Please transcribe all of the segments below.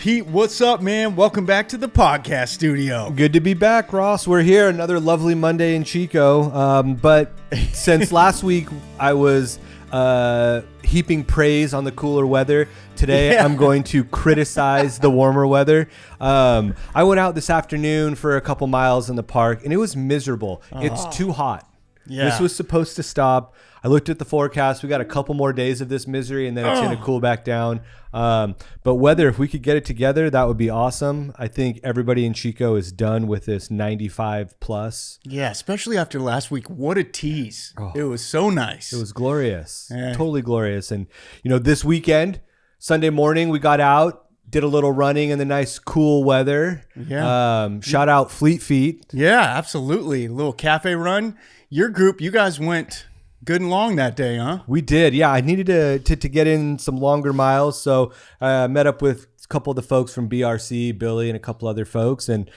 Pete, what's up, man? Welcome back to the podcast studio. Good to be back, Ross. We're here, another lovely Monday in Chico. But since last week I was heaping praise on the cooler weather, today I'm going to criticize the warmer weather. I went out this afternoon for a couple miles in the park, and it was miserable. It's too hot. Yeah. This was supposed to stop. I looked at the forecast. We got a couple more days of this misery, and then it's going to cool back down. But weather, if we could get it together, that would be awesome. I think everybody in Chico is done with this 95 plus. Yeah, especially after last week. What a tease. It was so nice. It was glorious. Yeah. Totally glorious. And, this weekend, Sunday morning, we got out, did a little running in the nice cool weather. Yeah. Shout out Fleet Feet. Yeah, absolutely. A little cafe run. Your group, you guys went good and long that day, huh? We did. Yeah, I needed to get in some longer miles. So I met up with a couple of the folks from BRC, Billy, and a couple other folks. And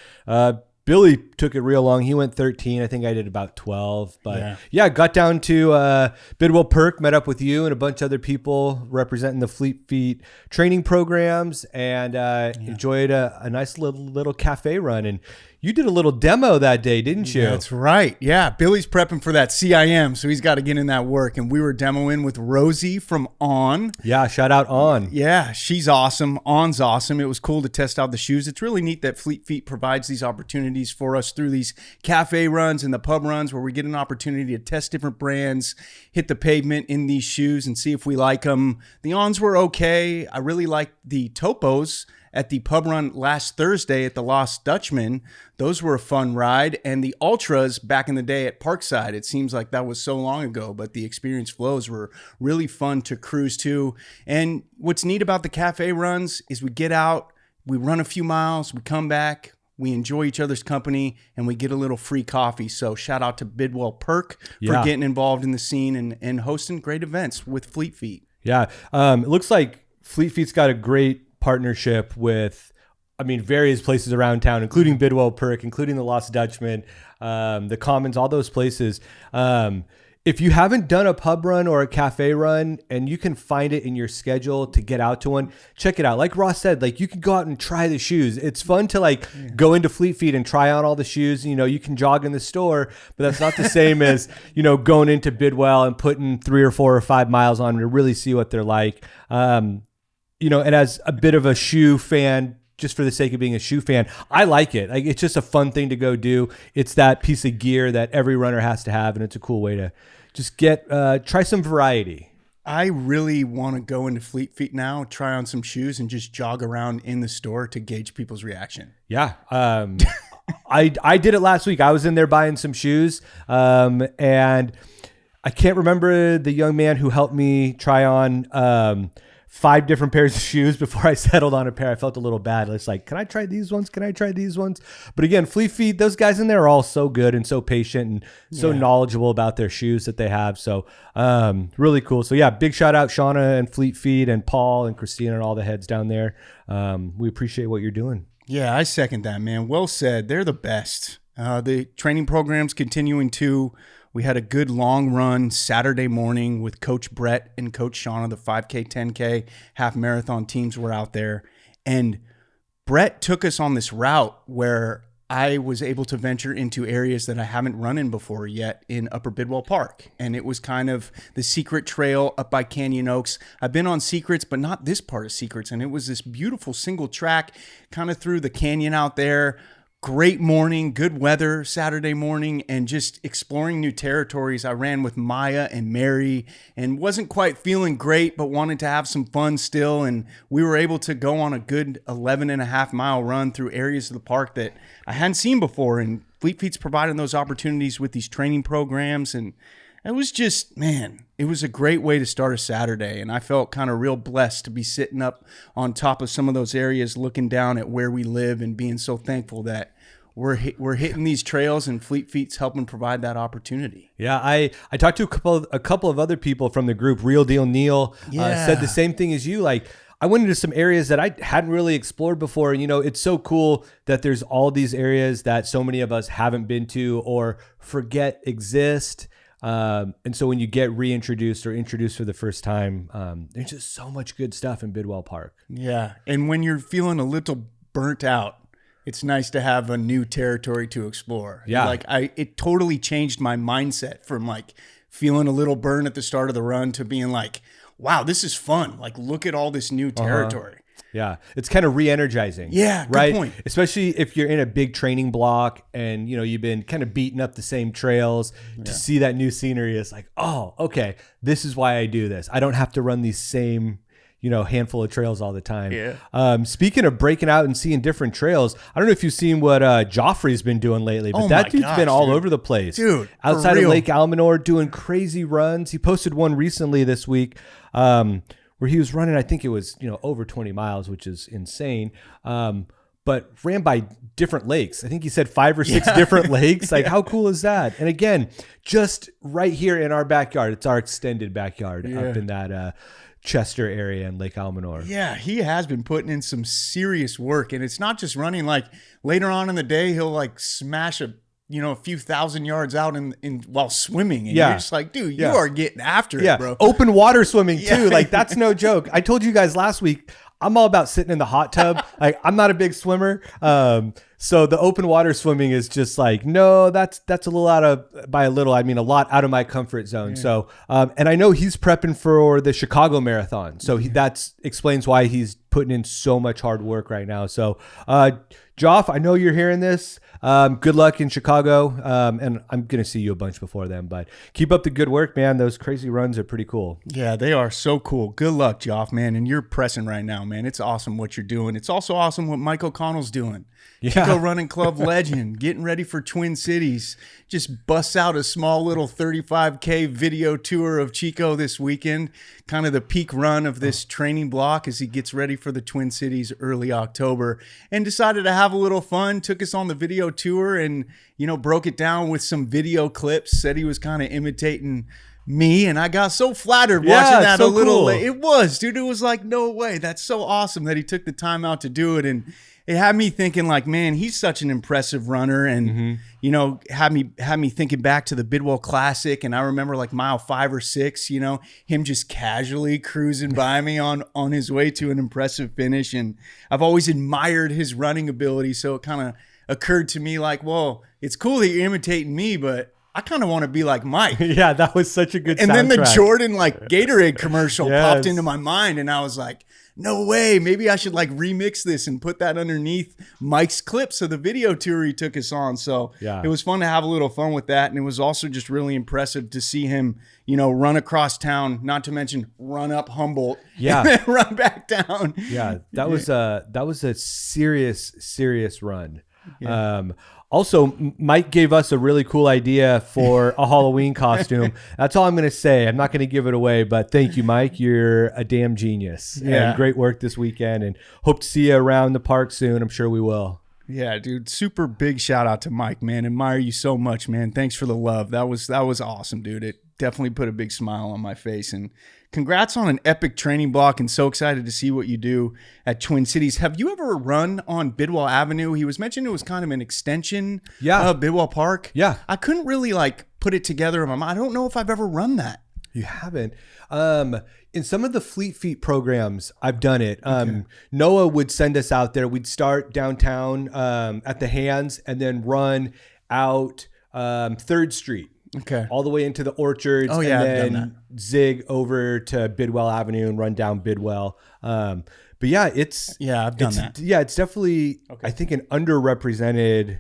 Billy took it real long. He went 13. I think I did about 12. But yeah, got down to Bidwell Perk, met up with you and a bunch of other people representing the Fleet Feet training programs, and enjoyed a nice little cafe run. And you did a little demo that day, didn't you? That's right. Yeah, Billy's prepping for that CIM, so he's got to get in that work. And we were demoing with Rosie from On. Yeah, shout out On. Yeah, she's awesome. On's awesome. It was cool to test out the shoes. It's really neat that Fleet Feet provides these opportunities for us through these cafe runs and the pub runs, where we get an opportunity to test different brands, hit the pavement in these shoes and see if we like them. The Ons were okay. I really liked the Topos at the pub run last Thursday at the Lost Dutchman. Those were a fun ride. And the Ultras back in the day at Parkside, it seems like that was so long ago, but the experience flows were really fun to cruise to. And what's neat about the cafe runs is we get out, we run a few miles, we come back, we enjoy each other's company, and we get a little free coffee. So shout out to Bidwell Perk for getting involved in the scene and hosting great events with Fleet Feet. Yeah, it looks like Fleet Feet's got a great partnership with, various places around town, including Bidwell Perk, including the Lost Dutchman, the Commons, all those places. If you haven't done a pub run or a cafe run and you can find it in your schedule to get out to one, check it out. Like Ross said, you can go out and try the shoes. It's fun to go into Fleet Feet and try on all the shoes. You can jog in the store, but that's not the same as, going into Bidwell and putting 3 or 4 or 5 miles on to really see what they're like. And as a bit of a shoe fan, just for the sake of being a shoe fan, I like it. It's just a fun thing to go do. It's that piece of gear that every runner has to have, and it's a cool way to just try some variety. I really want to go into Fleet Feet now, try on some shoes, and just jog around in the store to gauge people's reaction. Yeah. I did it last week. I was in there buying some shoes, and I can't remember the young man who helped me try on 5 different pairs of shoes before I settled on a pair. I felt a little bad. It's like, can I try these ones? Can I try these ones? But again, Fleet Feet, those guys in there are all so good and so patient and so knowledgeable about their shoes that they have. So really cool. So yeah, big shout out Shauna and Fleet Feet and Paul and Christina and all the heads down there. We appreciate what you're doing. Yeah, I second that, man. Well said. They're the best. The training program's continuing too. We had a good long run Saturday morning with Coach Brett and Coach Shauna. The 5K, 10K, half marathon teams were out there. And Brett took us on this route where I was able to venture into areas that I haven't run in before yet in Upper Bidwell Park. And it was kind of the secret trail up by Canyon Oaks. I've been on Secrets, but not this part of Secrets. And it was this beautiful single track kind of through the canyon out there. Great morning, good weather Saturday morning, and just exploring new territories. I ran with Maya and Mary and wasn't quite feeling great, but wanted to have some fun still. And we were able to go on a good 11.5-mile run through areas of the park that I hadn't seen before. And Fleet Feet's providing those opportunities with these training programs. And it was just, man, it was a great way to start a Saturday. And I felt kind of real blessed to be sitting up on top of some of those areas, looking down at where we live and being so thankful that we're hitting these trails and Fleet Feet's helping provide that opportunity. Yeah, I talked to a couple of other people from the group. Real Deal Neil said the same thing as you. I went into some areas that I hadn't really explored before. It's so cool that there's all these areas that so many of us haven't been to or forget exist. And so when you get reintroduced or introduced for the first time, there's just so much good stuff in Bidwell Park. Yeah. And when you're feeling a little burnt out, it's nice to have a new territory to explore. Yeah. Like it totally changed my mindset from like feeling a little burn at the start of the run to being like, wow, this is fun. Like, look at all this new territory. Yeah, it's kind of re-energizing. Yeah, good right. point. Especially if you're in a big training block and you've been kind of beating up the same trails. To see that new scenery is like, oh, okay, this is why I do this. I don't have to run these same handful of trails all the time. Yeah. Speaking of breaking out and seeing different trails, I don't know if you've seen what Joffrey's been doing lately, but that dude's been all over the place. Dude, outside of Lake Almanor doing crazy runs. He posted one recently this week. Where he was running, I think it was, over 20 miles, which is insane. But ran by different lakes. I think he said 5 or 6 different lakes. Like, how cool is that? And again, just right here in our backyard. It's our extended backyard up in that Chester area in Lake Almanor. Yeah, he has been putting in some serious work. And it's not just running. Like, later on in the day, he'll like smash a few thousand yards out in while swimming. And you're just like, dude, you are getting after it, bro. Open water swimming too. Like, that's no joke. I told you guys last week, I'm all about sitting in the hot tub. Like, I'm not a big swimmer. So the open water swimming is just like, no, that's a little a lot out of my comfort zone. Yeah. So, and I know he's prepping for the Chicago Marathon. So that explains why he's putting in so much hard work right now. So, Joff, I know you're hearing this. Good luck in Chicago. And I'm going to see you a bunch before then, but keep up the good work, man. Those crazy runs are pretty cool. Yeah, they are so cool. Good luck, Joff, man. And you're pressing right now, man. It's awesome what you're doing. It's also awesome what Mike O'Connell's doing. Chico Running Club legend, getting ready for Twin Cities. Just busts out a small little 35K video tour of Chico this weekend. Kind of the peak run of this training block as he gets ready for the Twin Cities early October. And decided to have a little fun. Took us on the video tour and, broke it down with some video clips. Said he was kind of imitating me, and I got so flattered watching that so a little cool. It was, dude. It was like, no way. That's so awesome that he took the time out to do it. And it had me thinking like, man, he's such an impressive runner. And, had me thinking back to the Bidwell Classic. And I remember like mile 5 or 6, him just casually cruising by me on his way to an impressive finish. And I've always admired his running ability. So it kind of occurred to me like, well, it's cool that you're imitating me, but I kind of want to be like Mike. Yeah, that was such a good And soundtrack. then the Jordan Gatorade commercial popped into my mind, and I was like, no way, maybe I should like remix this and put that underneath Mike's clips of the video tour he took us on. So it was fun to have a little fun with that. And it was also just really impressive to see him, run across town, not to mention run up Humboldt and then run back down. Yeah, that was a serious run. Yeah. Also, Mike gave us a really cool idea for a Halloween costume. That's all I'm going to say. I'm not going to give it away, but thank you, Mike. You're a damn genius. Yeah. And great work this weekend, and hope to see you around the park soon. I'm sure we will. Yeah, dude. Super big shout out to Mike, man. Admire you so much, man. Thanks for the love. That was awesome, dude. It definitely put a big smile on my face. And congrats on an epic training block, and so excited to see what you do at Twin Cities. Have you ever run on Bidwell Avenue? He was mentioning it was kind of an extension of Bidwell Park. Yeah. I couldn't really put it together in my mind. I don't know if I've ever run that. You haven't. In some of the Fleet Feet programs, I've done it. Noah would send us out there. We'd start downtown at the Hands and then run out 3rd Street. Okay. All the way into the orchards, and then zig over to Bidwell Avenue and run down Bidwell. But yeah, I've done that. Yeah, it's definitely I think an underrepresented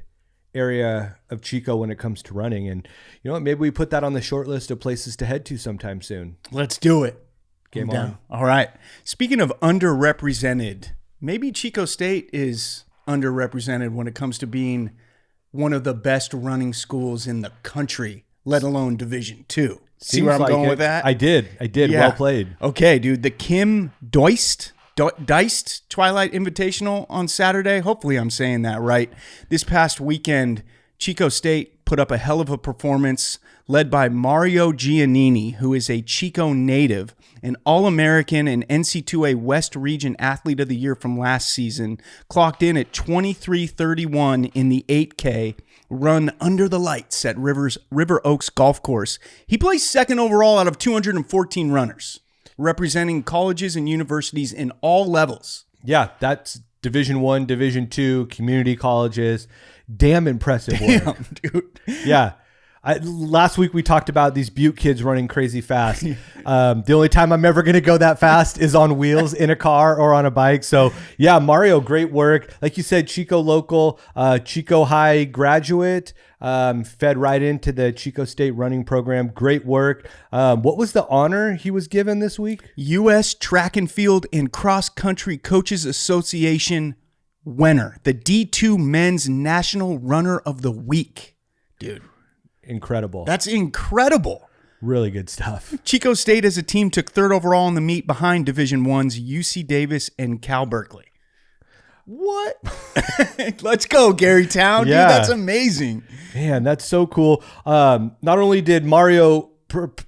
area of Chico when it comes to running. And you know what? Maybe we put that on the short list of places to head to sometime soon. Let's do it. Game on. All right. Speaking of underrepresented, maybe Chico State is underrepresented when it comes to being one of the best running schools in the country, let alone Division II. See where I'm going with that? I did. Yeah. Well played. Okay, dude. The Kim Duyst Twilight Invitational on Saturday. Hopefully I'm saying that right. This past weekend, Chico State put up a hell of a performance led by Mario Giannini, who is a Chico native, an All-American and NC2A West Region Athlete of the Year from last season, clocked in at 23:31 in the 8K run under the lights at River Oaks Golf Course. He placed second overall out of 214 runners, representing colleges and universities in all levels. Yeah, that's Division I, Division II, community colleges. Damn impressive work. Damn, dude. Yeah. Last week we talked about these Butte kids running crazy fast. The only time I'm ever going to go that fast is on wheels in a car or on a bike. So yeah, Mario, great work. Like you said, Chico local, Chico High graduate, fed right into the Chico State running program. Great work. What was the honor he was given this week? U.S. Track and Field and Cross Country Coaches Association winner, the D2 Men's National Runner of the Week. Dude. Incredible. That's incredible. Really good stuff. Chico State as a team took third overall in the meet behind Division I's UC Davis and Cal Berkeley. What? Let's go, Gary Town. Yeah. Dude, that's amazing. Man, that's so cool. Not only did Mario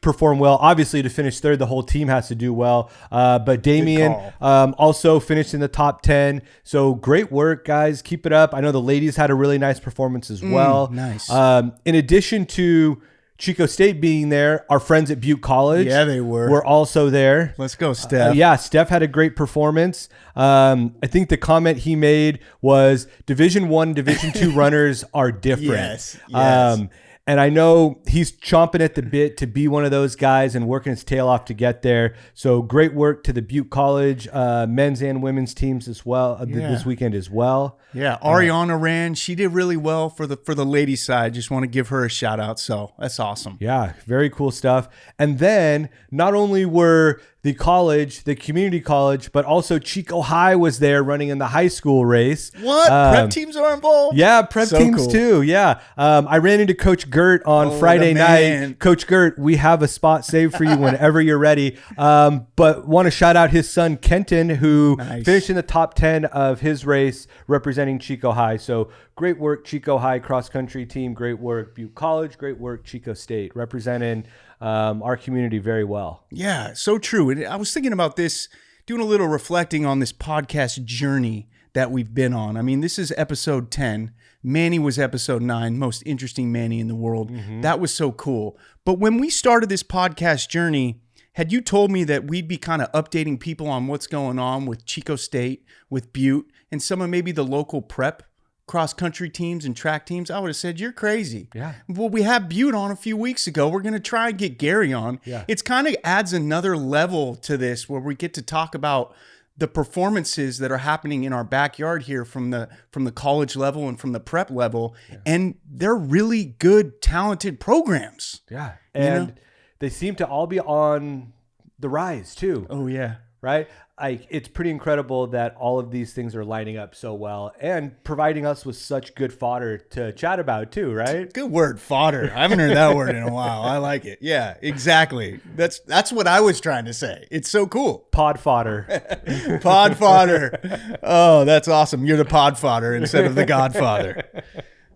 perform well, obviously to finish third, the whole team has to do well. But Damien also finished in the top 10. So great work, guys. Keep it up. I know the ladies had a really nice performance as well. Nice. In addition to Chico State being there, our friends at Butte College, Yeah, they were also there. Let's go, Steph. Yeah, Steph had a great performance. I think the comment he made was Division I, Division II runners are different. Yes. And I know he's chomping at the bit to be one of those guys and working his tail off to get there. So great work to the Butte College men's and women's teams as well this weekend as well. Yeah, Ariana ran. She did really well for the ladies' side. Just want to give her a shout out. So that's awesome. Yeah, very cool stuff. And then not only were the college, the community college, but also Chico High was there running in the high school race. What? Prep teams are involved? Yeah, prep So teams cool. too. Yeah. I ran into Coach Gert on Friday night. Coach Gert, we have a spot saved for you whenever you're ready. But want to shout out his son, Kenton, who finished in the top 10 of his race representing Chico High. So great work, Chico High cross country team. Great work, Butte College. Great work, Chico State, representing our community very well. Yeah, so true. And I was thinking about this, doing a little reflecting on this podcast journey that we've been on. I mean, this is episode 10. Manny was episode 9, most interesting Manny in the world. Mm-hmm. That was so cool. But when we started this podcast journey, had you told me that we'd be kind of updating people on what's going on with Chico State, with Butte, and some of maybe the local prep cross-country teams and track teams, I would have said, you're crazy. Yeah. Well, we had Butte on a few weeks ago. We're going to try and get Gary on. Yeah. It's kind of adds another level to this where we get to talk about the performances that are happening in our backyard here from the college level and from the prep level. Yeah. And they're really good, talented programs. Yeah. And they seem to all be on the rise too. Oh, yeah. Right? It's pretty incredible that all of these things are lining up so well and providing us with such good fodder to chat about too, right? Good word, fodder. I haven't heard that word in a while. I like it. Yeah, exactly. That's what I was trying to say. It's so cool. Pod fodder. Pod fodder. Oh, that's awesome. You're the pod fodder instead of the Godfather.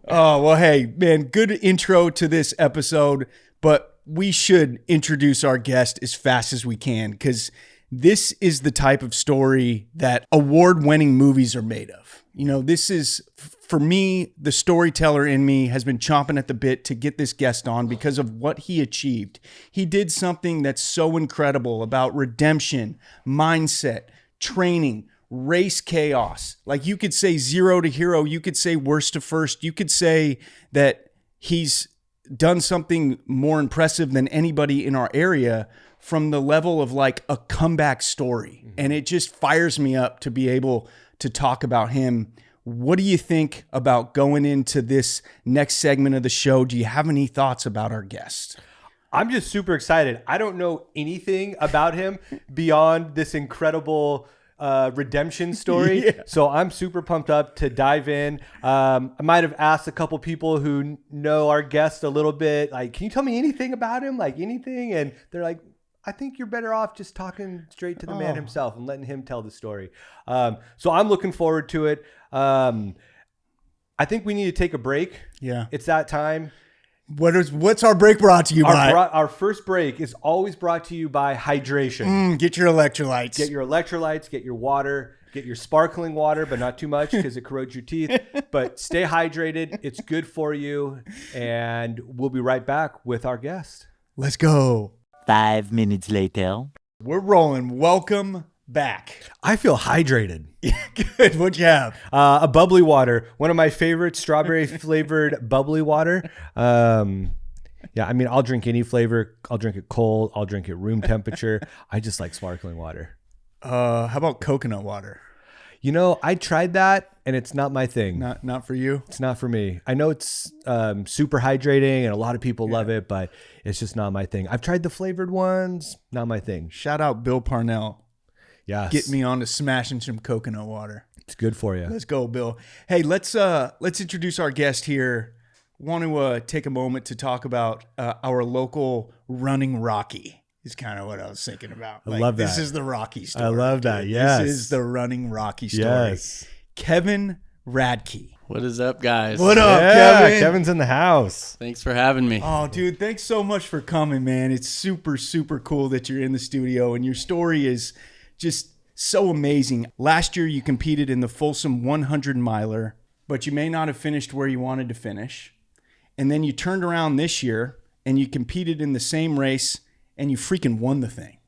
Oh, well, hey, man, good intro to this episode, but we should introduce our guest as fast as we can because this is the type of story that award-winning movies are made of. You know, this is, for me, the storyteller in me has been chomping at the bit to get this guest on because of what he achieved. He did something that's so incredible about redemption, mindset, training, race chaos. Like you could say zero to hero. You could say worst to first. You could say that he's done something more impressive than anybody in our area from the level of like a comeback story. Mm-hmm. And it just fires me up to be able to talk about him. What do you think about going into this next segment of the show? Do you have any thoughts about our guest? I'm just super excited. I don't know anything about him beyond this incredible redemption story. Yeah. So I'm super pumped up to dive in. I might have asked a couple people who know our guest a little bit, like, can you tell me anything about him? Like anything? And they're like, I think you're better off just talking straight to the man himself and letting him tell the story. So I'm looking forward to it. I think we need to take a break. Yeah. It's that time. What's our break brought to you by? Our first break is always brought to you by hydration. Get your electrolytes. Get your electrolytes, get your water. Get your sparkling water, but not too much because it corrodes your teeth. But stay hydrated. It's good for you. And we'll be right back with our guest. Let's go. 5 minutes later. We're rolling. Welcome back. I feel hydrated. Good. What'd you have? A bubbly water. One of my favorite strawberry flavored bubbly water. Yeah, I mean, I'll drink any flavor. I'll drink it cold. I'll drink it room temperature. I just like sparkling water. How about coconut water? You know, I tried that and it's not my thing. Not for you? It's not for me. I know it's super hydrating and a lot of people love it, but it's just not my thing. I've tried the flavored ones. Not my thing. Shout out Bill Parnell. Yes. Get me on to smashing some coconut water. It's good for you. Let's go, Bill. Hey, let's introduce our guest here. Want to take a moment to talk about our local running Rocky. Is kind of what I was thinking about. I love that. This is the Rocky story. I love that. Yes. This is the running Rocky story. Yes. Kevin Radtke. What is up, guys? What up, Yeah, Kevin? Kevin's in the house. Thanks for having me. Oh, dude, thanks so much for coming, man. It's super, super cool that you're in the studio, and your story is just so amazing. Last year, you competed in the Folsom 100 miler, but you may not have finished where you wanted to finish. And then you turned around this year, and you competed in the same race, and you freaking won the thing.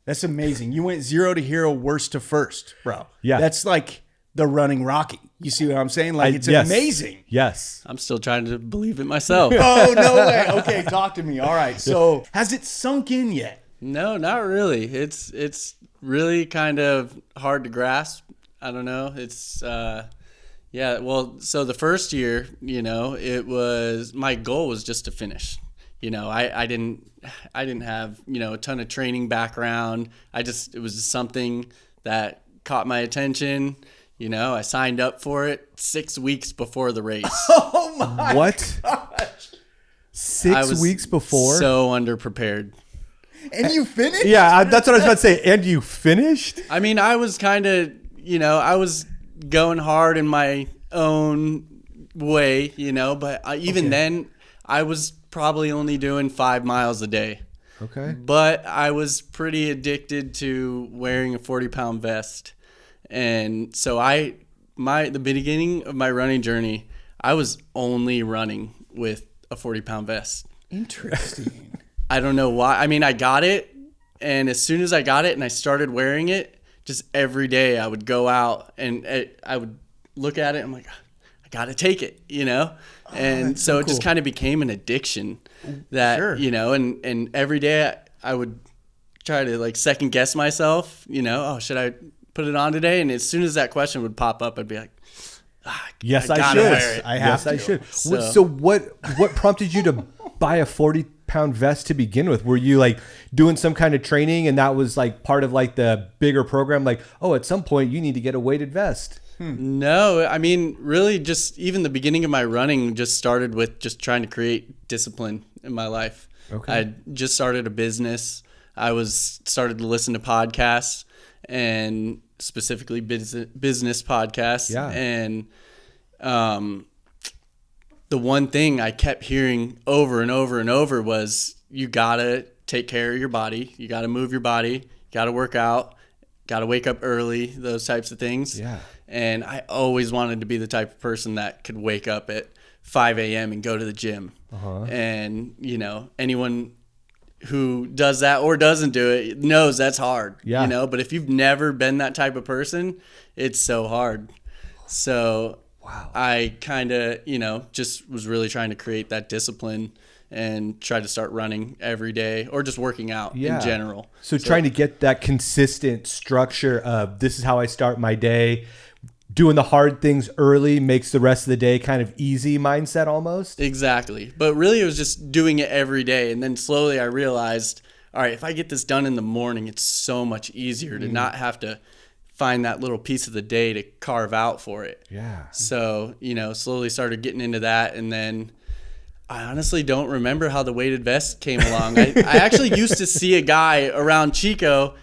That's amazing. You went 0 to hero, worst to first, bro. Yeah. That's like the running Rocky. You see what I'm saying? Like, it's yes. amazing. Yes. I'm still trying to believe it myself. Oh, no way. Okay, talk to me. All right. So has it sunk in yet? No, not really. It's really kind of hard to grasp. I don't know. It's yeah. Well, so the first year, it was my goal was just to finish. I didn't have a ton of training background. It was just something that caught my attention. I signed up for it 6 weeks before the race. Oh my What? gosh. 6 weeks before? So underprepared. And you finished? Yeah, that's what I was about to say. And you finished? I mean, I was kind of, I was going hard in my own way, but even then, I was probably only doing 5 miles a day. Okay. But I was pretty addicted to wearing a 40-pound vest. And so the beginning of my running journey, I was only running with a 40-pound vest. Interesting. I don't know why. I mean, I got it, and as soon as I got it and I started wearing it, just every day I would go out and I would look at it. I'm like, I got to take it, And so it just kind of became an addiction that, Sure. And every day I would try to like second guess myself, oh, should I put it on today? And as soon as that question would pop up, I'd be like, Yes, I I gotta should. wear it. I have Yes, I to. should. So- So what prompted you to buy a 40-pound vest to begin with? Were you like doing some kind of training and that was like part of like the bigger program? Like, oh, at some point you need to get a weighted vest. No, I mean, really just even the beginning of my running just started with just trying to create discipline in my life. Okay. I just started a business. I started to listen to podcasts and specifically business podcasts. Yeah. And the one thing I kept hearing over and over and over was you got to take care of your body. You got to move your body. You got to work out. Got to wake up early, those types of things. Yeah. And I always wanted to be the type of person that could wake up at 5 a.m. and go to the gym. Uh-huh. And, anyone who does that or doesn't do it knows that's hard. Yeah. But if you've never been that type of person, it's so hard. So Wow. I kind of, just was really trying to create that discipline and try to start running every day or just working out in general. So trying to get that consistent structure of this is how I start my day. Doing the hard things early makes the rest of the day kind of easy mindset almost. Exactly. But really it was just doing it every day. And then slowly I realized, all right, if I get this done in the morning, it's so much easier to not have to find that little piece of the day to carve out for it. Yeah. So, slowly started getting into that. And then I honestly don't remember how the weighted vest came along. I actually used to see a guy around Chico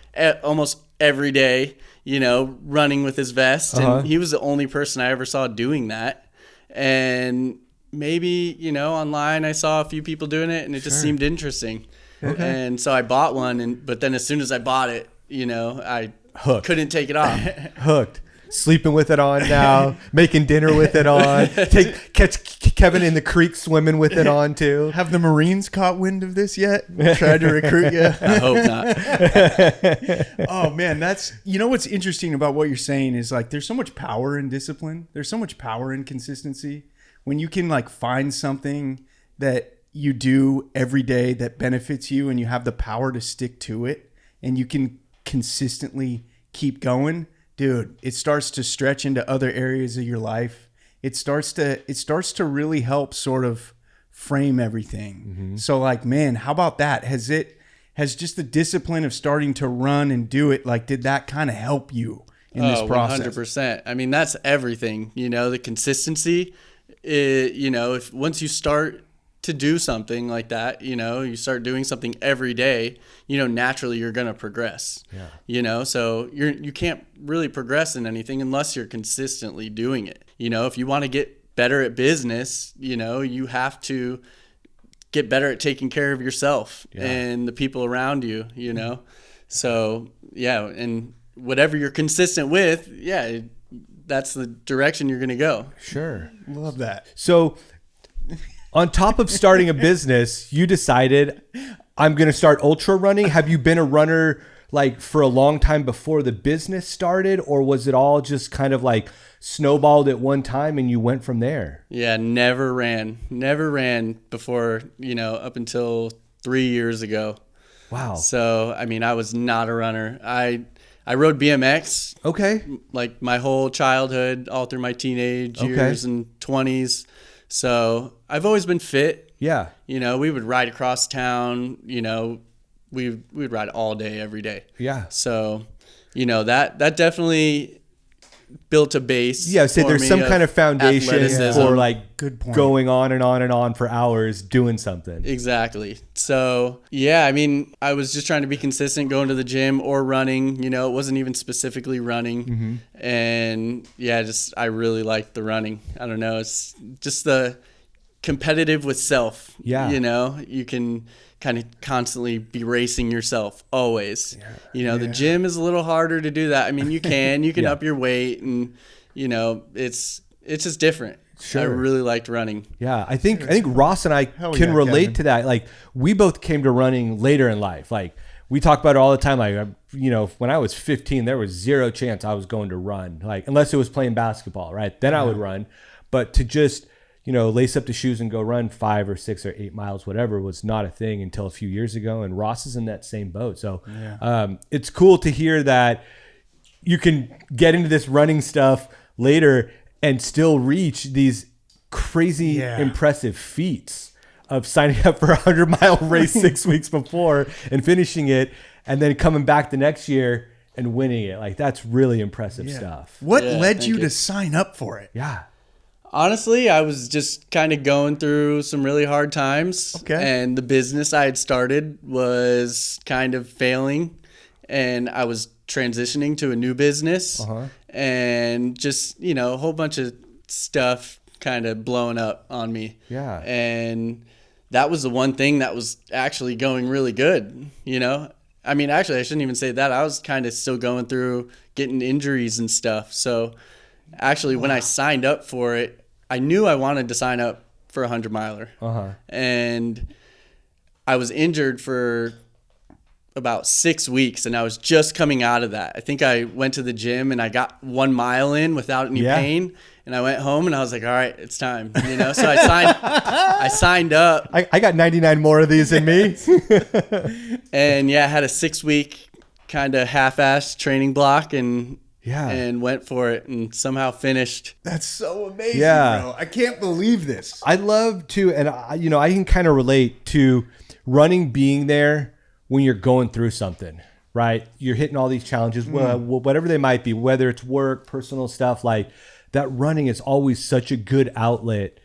almost every day, running with his vest. And he was the only person I ever saw doing that. And maybe, online I saw a few people doing it and it just seemed interesting. Okay. And so I bought one. But then as soon as I bought it, I Hooked. couldn't take it off. Hooked. Sleeping with it on now, making dinner with it on. Catch Kevin in the creek swimming with it on too. Have the Marines caught wind of this yet? Tried to recruit you? I hope not. Oh man, what's interesting about what you're saying is like there's so much power in discipline. There's so much power in consistency. When you can like find something that you do every day that benefits you and you have the power to stick to it and you can consistently keep going, dude, it starts to stretch into other areas of your life. It starts to really help sort of frame everything. Mm-hmm. So like, man, how about that? Has just the discipline of starting to run and do it, like, did that kind of help you in this process? 100%. I mean, that's everything, the consistency, if once you start to do something like that, you start doing something every day, naturally you're going to progress. Yeah. So you can't really progress in anything unless you're consistently doing it. If you want to get better at business, you have to get better at taking care of yourself and the people around you, So, yeah, and whatever you're consistent with, that's the direction you're going to go. Sure. Love that. So on top of starting a business, you decided I'm going to start ultra running. Have you been a runner like for a long time before the business started, or was it all just kind of like snowballed at one time and you went from there? Yeah, never ran before, up until 3 years ago. Wow. So, I mean, I was not a runner. I rode BMX. Okay. Like my whole childhood, all through my teenage years and 20s. So I've always been fit. Yeah. We would ride across town, we'd ride all day, every day. Yeah. So, that definitely built a base. Yeah. So there's some kind of foundation for like good point. Going on and on and on for hours doing something. Exactly. So, yeah, I mean, I was just trying to be consistent going to the gym or running, it wasn't even specifically running. Mm-hmm. And yeah, I really liked the running. I don't know. It's just the competitive with self. Yeah. You can kind of constantly be racing yourself always. Yeah. The gym is a little harder to do that. I mean, you can up your weight and, it's just different. Sure. I really liked running. Yeah. I think Ross and I can relate Kevin. To that. Like we both came to running later in life. Like we talk about it all the time. Like, when I was 15, there was zero chance I was going to run, like unless it was playing basketball, right? Then I would run, but to just, lace up the shoes and go run 5 or 6 or 8 miles, whatever, was not a thing until a few years ago. And Ross is in that same boat. So it's cool to hear that you can get into this running stuff later and still reach these crazy impressive feats of signing up for a 100-mile race 6 weeks before and finishing it and then coming back the next year and winning it. Like that's really impressive stuff. What led you to sign up for it? Yeah. Honestly, I was just kind of going through some really hard times. Okay. And the business I had started was kind of failing. And I was transitioning to a new business. And just, a whole bunch of stuff kind of blowing up on me. Yeah. And that was the one thing that was actually going really good, I mean, actually, I shouldn't even say that. I was kind of still going through getting injuries and stuff. So actually, when I signed up for it, I knew I wanted to sign up for a 100-miler. And I was injured for about 6 weeks, and I was just coming out of that. I think I went to the gym, and I got 1 mile in without any pain. And I went home, and I was like, all right, it's time. So I signed up. I got 99 more of these in me. And, I had a 6-week kind of half-assed training block, and went for it and somehow finished. That's so amazing, bro. I can't believe this. I love to, and I can kind of relate to running being there when you're going through something, right? You're hitting all these challenges, whatever they might be, whether it's work, personal stuff, like that running is always such a good outlet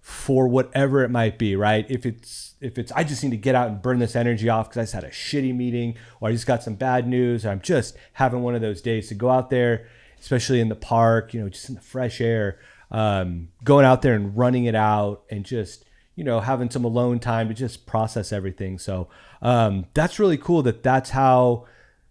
for whatever it might be, right? If it's I just need to get out and burn this energy off because I just had a shitty meeting, or I just got some bad news, or I'm just having one of those days, to go out there, especially in the park, just in the fresh air, going out there and running it out and just, having some alone time to just process everything. So that's really cool that's how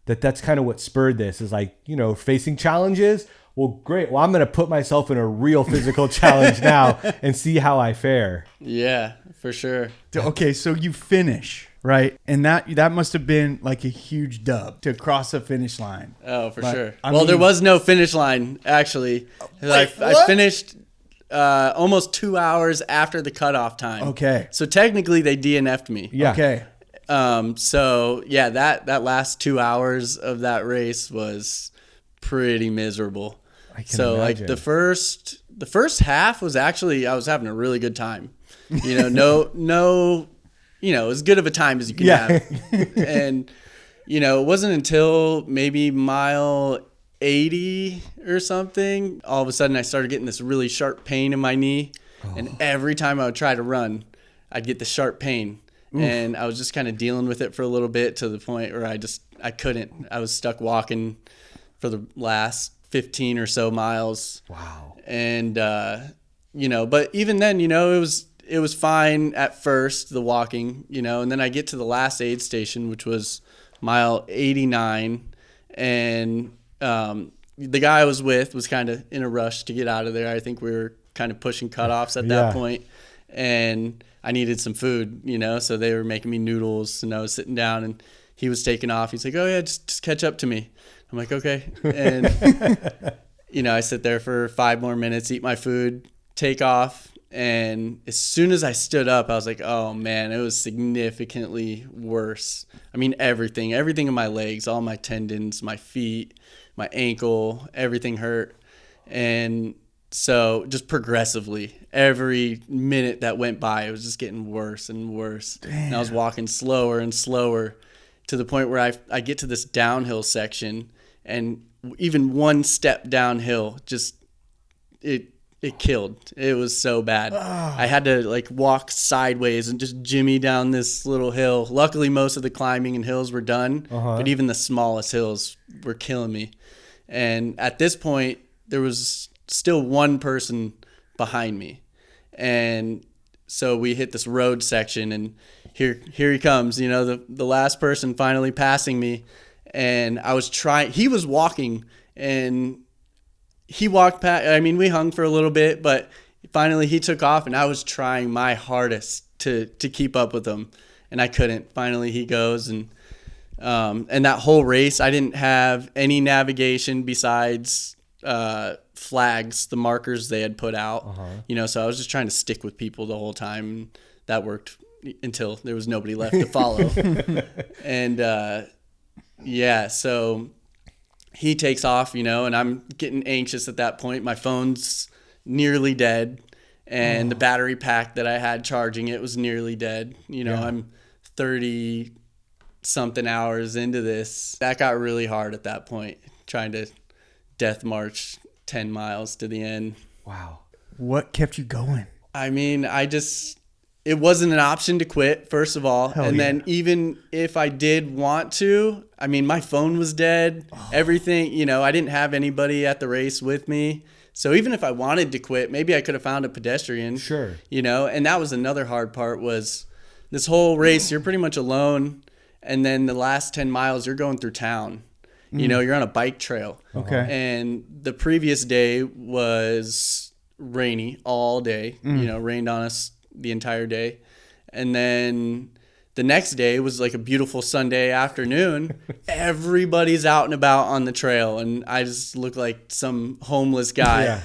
that's kind of what spurred this, is like, you know, facing challenges. Well, great. Well, I'm going to put myself in a real physical challenge now and see how I fare. Yeah, for sure. Okay, so you finish, right? And that must have been like a huge dub to cross the finish line. Oh, for sure. I Well, mean- there was no finish line, actually. I what? finished almost 2 hours after the cutoff time. Okay. So technically they DNF'd me. Yeah. Okay. So yeah, that last 2 hours of that race was pretty miserable. I can So imagine. like the first half was actually, I was having a really good time. You know, no, you know, as good of a time as you can Yeah. have. And you know, it wasn't until maybe mile 80 or something, all of a sudden I started getting this really sharp pain in my knee. And every time I would try to run, I'd get the sharp pain. And I was just kind of dealing with it for a little bit, to the point where I couldn't. I was stuck walking for the last 15 or so miles. Wow. And you know, but even then, you know, it was fine at first, the walking, you know, and then I get to the last aid station, which was mile 89, and the guy I was with was kind of in a rush to get out of there. I think we were kind of pushing cutoffs at that point, and I needed some food, you know, so they were making me noodles, and I was sitting down, and he was taking off. He's like, "Oh yeah, just catch up to me." I'm like, "Okay," and you know, I sit there for 5 more minutes, eat my food, take off. And as soon as I stood up, I was like, oh man, it was significantly worse. I mean, everything in my legs, all my tendons, my feet, my ankle, everything hurt. And so just progressively, every minute that went by, it was just getting worse and worse. Damn. And I was walking slower and slower, to the point where I get to this downhill section, and even one step downhill, just it killed. It was so bad. I had to like walk sideways and just jimmy down this little hill. Luckily, most of the climbing and hills were done, but even the smallest hills were killing me. And at this point, there was still one person behind me. And so we hit this road section, and here he comes, you know, the last person finally passing me. And he was walking, and he walked past. I mean, we hung for a little bit, but finally he took off, and I was trying my hardest to keep up with him, and I couldn't. Finally he goes, and that whole race, I didn't have any navigation besides flags, the markers they had put out, you know, so I was just trying to stick with people the whole time, and that worked until there was nobody left to follow. And yeah, so he takes off, you know, and I'm getting anxious at that point. My phone's nearly dead, and the battery pack that I had charging it was nearly dead. You know, I'm 30 something hours into this. That got really hard at that point, trying to death march 10 miles to the end. Wow. What kept you going? I mean, it wasn't an option to quit, first of all. Hell and yeah. then even if I did want to, I mean, my phone was dead, everything, you know, I didn't have anybody at the race with me. So even if I wanted to quit, maybe I could have found a pedestrian. Sure. You know, and that was another hard part, was this whole race, you're pretty much alone. And then the last 10 miles, you're going through town. You know, you're on a bike trail. Okay. And the previous day was rainy all day, you know, rained on us the entire day. And then the next day was like a beautiful Sunday afternoon. Everybody's out and about on the trail, and I just look like some homeless guy. Yeah.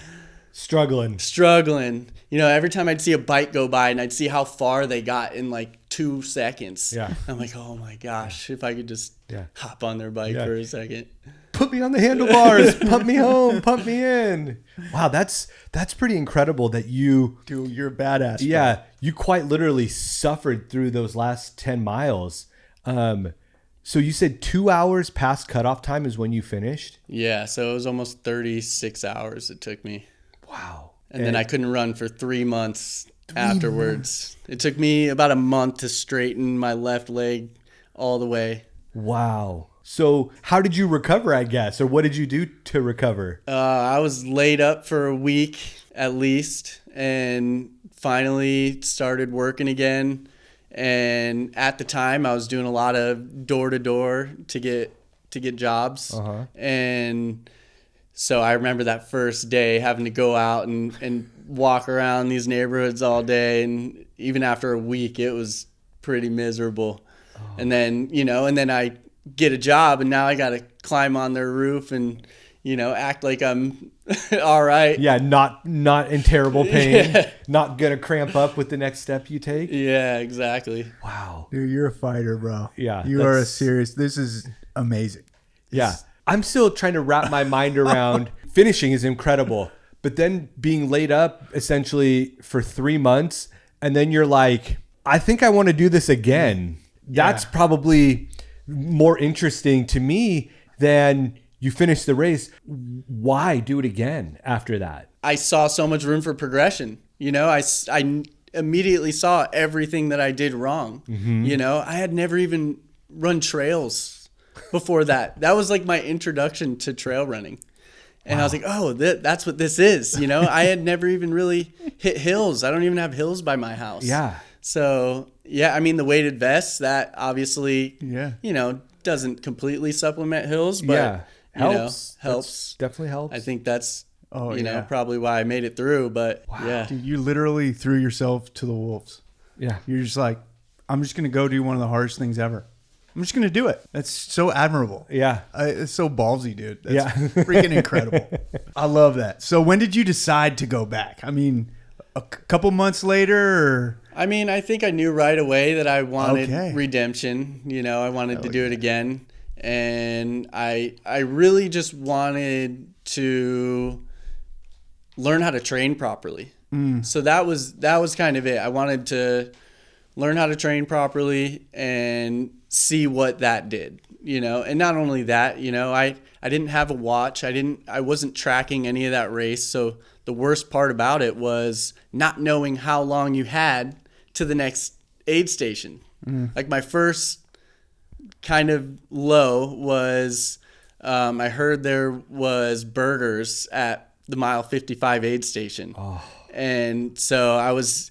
Struggling. You know, every time I'd see a bike go by, and I'd see how far they got in like 2 seconds. Yeah. I'm like, oh my gosh, if I could just hop on their bike for a second. Put me on the handlebars, pump me home, pump me in. Wow, that's pretty incredible that you, Dude, you're a badass. yeah, you quite literally suffered through those last 10 miles. So you said 2 hours past cutoff time is when you finished? Yeah, so it was almost 36 hours it took me. Wow. And then I couldn't run for 3 months afterwards. It took me about a month to straighten my left leg all the way. Wow. So how did you recover, I guess? Or what did you do to recover? I was laid up for a week at least, and finally started working again. And at the time, I was doing a lot of door-to-door to get to get jobs. And so I remember that first day having to go out and walk around these neighborhoods all day. And even after a week, it was pretty miserable. And then, and then I get a job and now I got to climb on their roof and, act like I'm all right. Yeah. Not in terrible pain, not going to cramp up with the next step you take. Yeah, exactly. Wow. Dude, you're a fighter, bro. Yeah. You are a serious, this is amazing. Yeah. I'm still trying to wrap my mind around finishing is incredible, but then being laid up essentially for 3 months. And then you're like, I think I want to do this again. That's probably more interesting to me than you finish the race. Why do it again after that? I saw so much room for progression. I immediately saw everything that I did wrong. I had never even run trails before that. That was like my introduction to trail running. And I was like, oh, that's what this is. I had never even really hit hills. I don't even have hills by my house. Yeah. So, the weighted vest, that obviously, doesn't completely supplement hills, but, helps. Helps. Definitely helps. I think that's, probably why I made it through. But, Dude, you literally threw yourself to the wolves. Yeah. You're just like, I'm just going to go do one of the hardest things ever. I'm just going to do it. That's so admirable. Yeah. It's so ballsy, dude. That's freaking incredible. I love that. So when did you decide to go back? I mean, a couple months later? Or? I think I knew right away that I wanted redemption. I wanted to do it again. And I really just wanted to learn how to train properly. So that was kind of it. I wanted to learn how to train properly and see what that did, and not only that, I didn't have a watch. I wasn't tracking any of that race. So the worst part about it was not knowing how long you had to the next aid station. Like my first kind of low was, I heard there was burgers at the mile 55 aid station. And so I was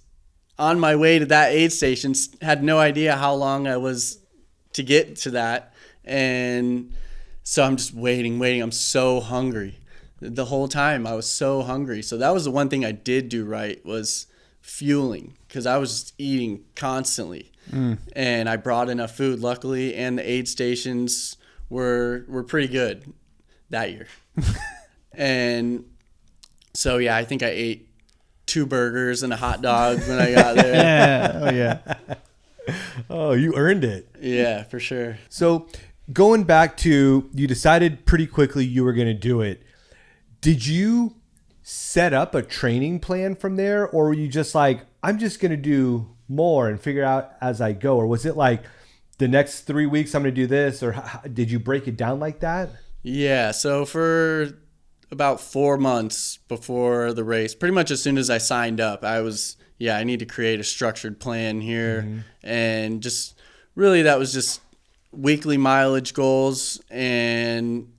on my way to that aid station, had no idea how long I was to get to that. And so I'm just waiting. I'm so hungry. The whole time I was so hungry. So that was the one thing I did do right, was fueling, because I was just eating constantly. And I brought enough food, luckily, and the aid stations were pretty good that year. And so, I think I ate 2 burgers and a hot dog when I got there. Oh, you earned it. Yeah, for sure. So going back to, you decided pretty quickly you were going to do it. Did you set up a training plan from there, or were you just like, I'm just going to do more and figure out as I go? Or was it like, the next 3 weeks I'm going to do this? Or did you break it down like that? Yeah, so for about 4 months before the race, pretty much as soon as I signed up, I was, I need to create a structured plan here. And just really that was just weekly mileage goals and,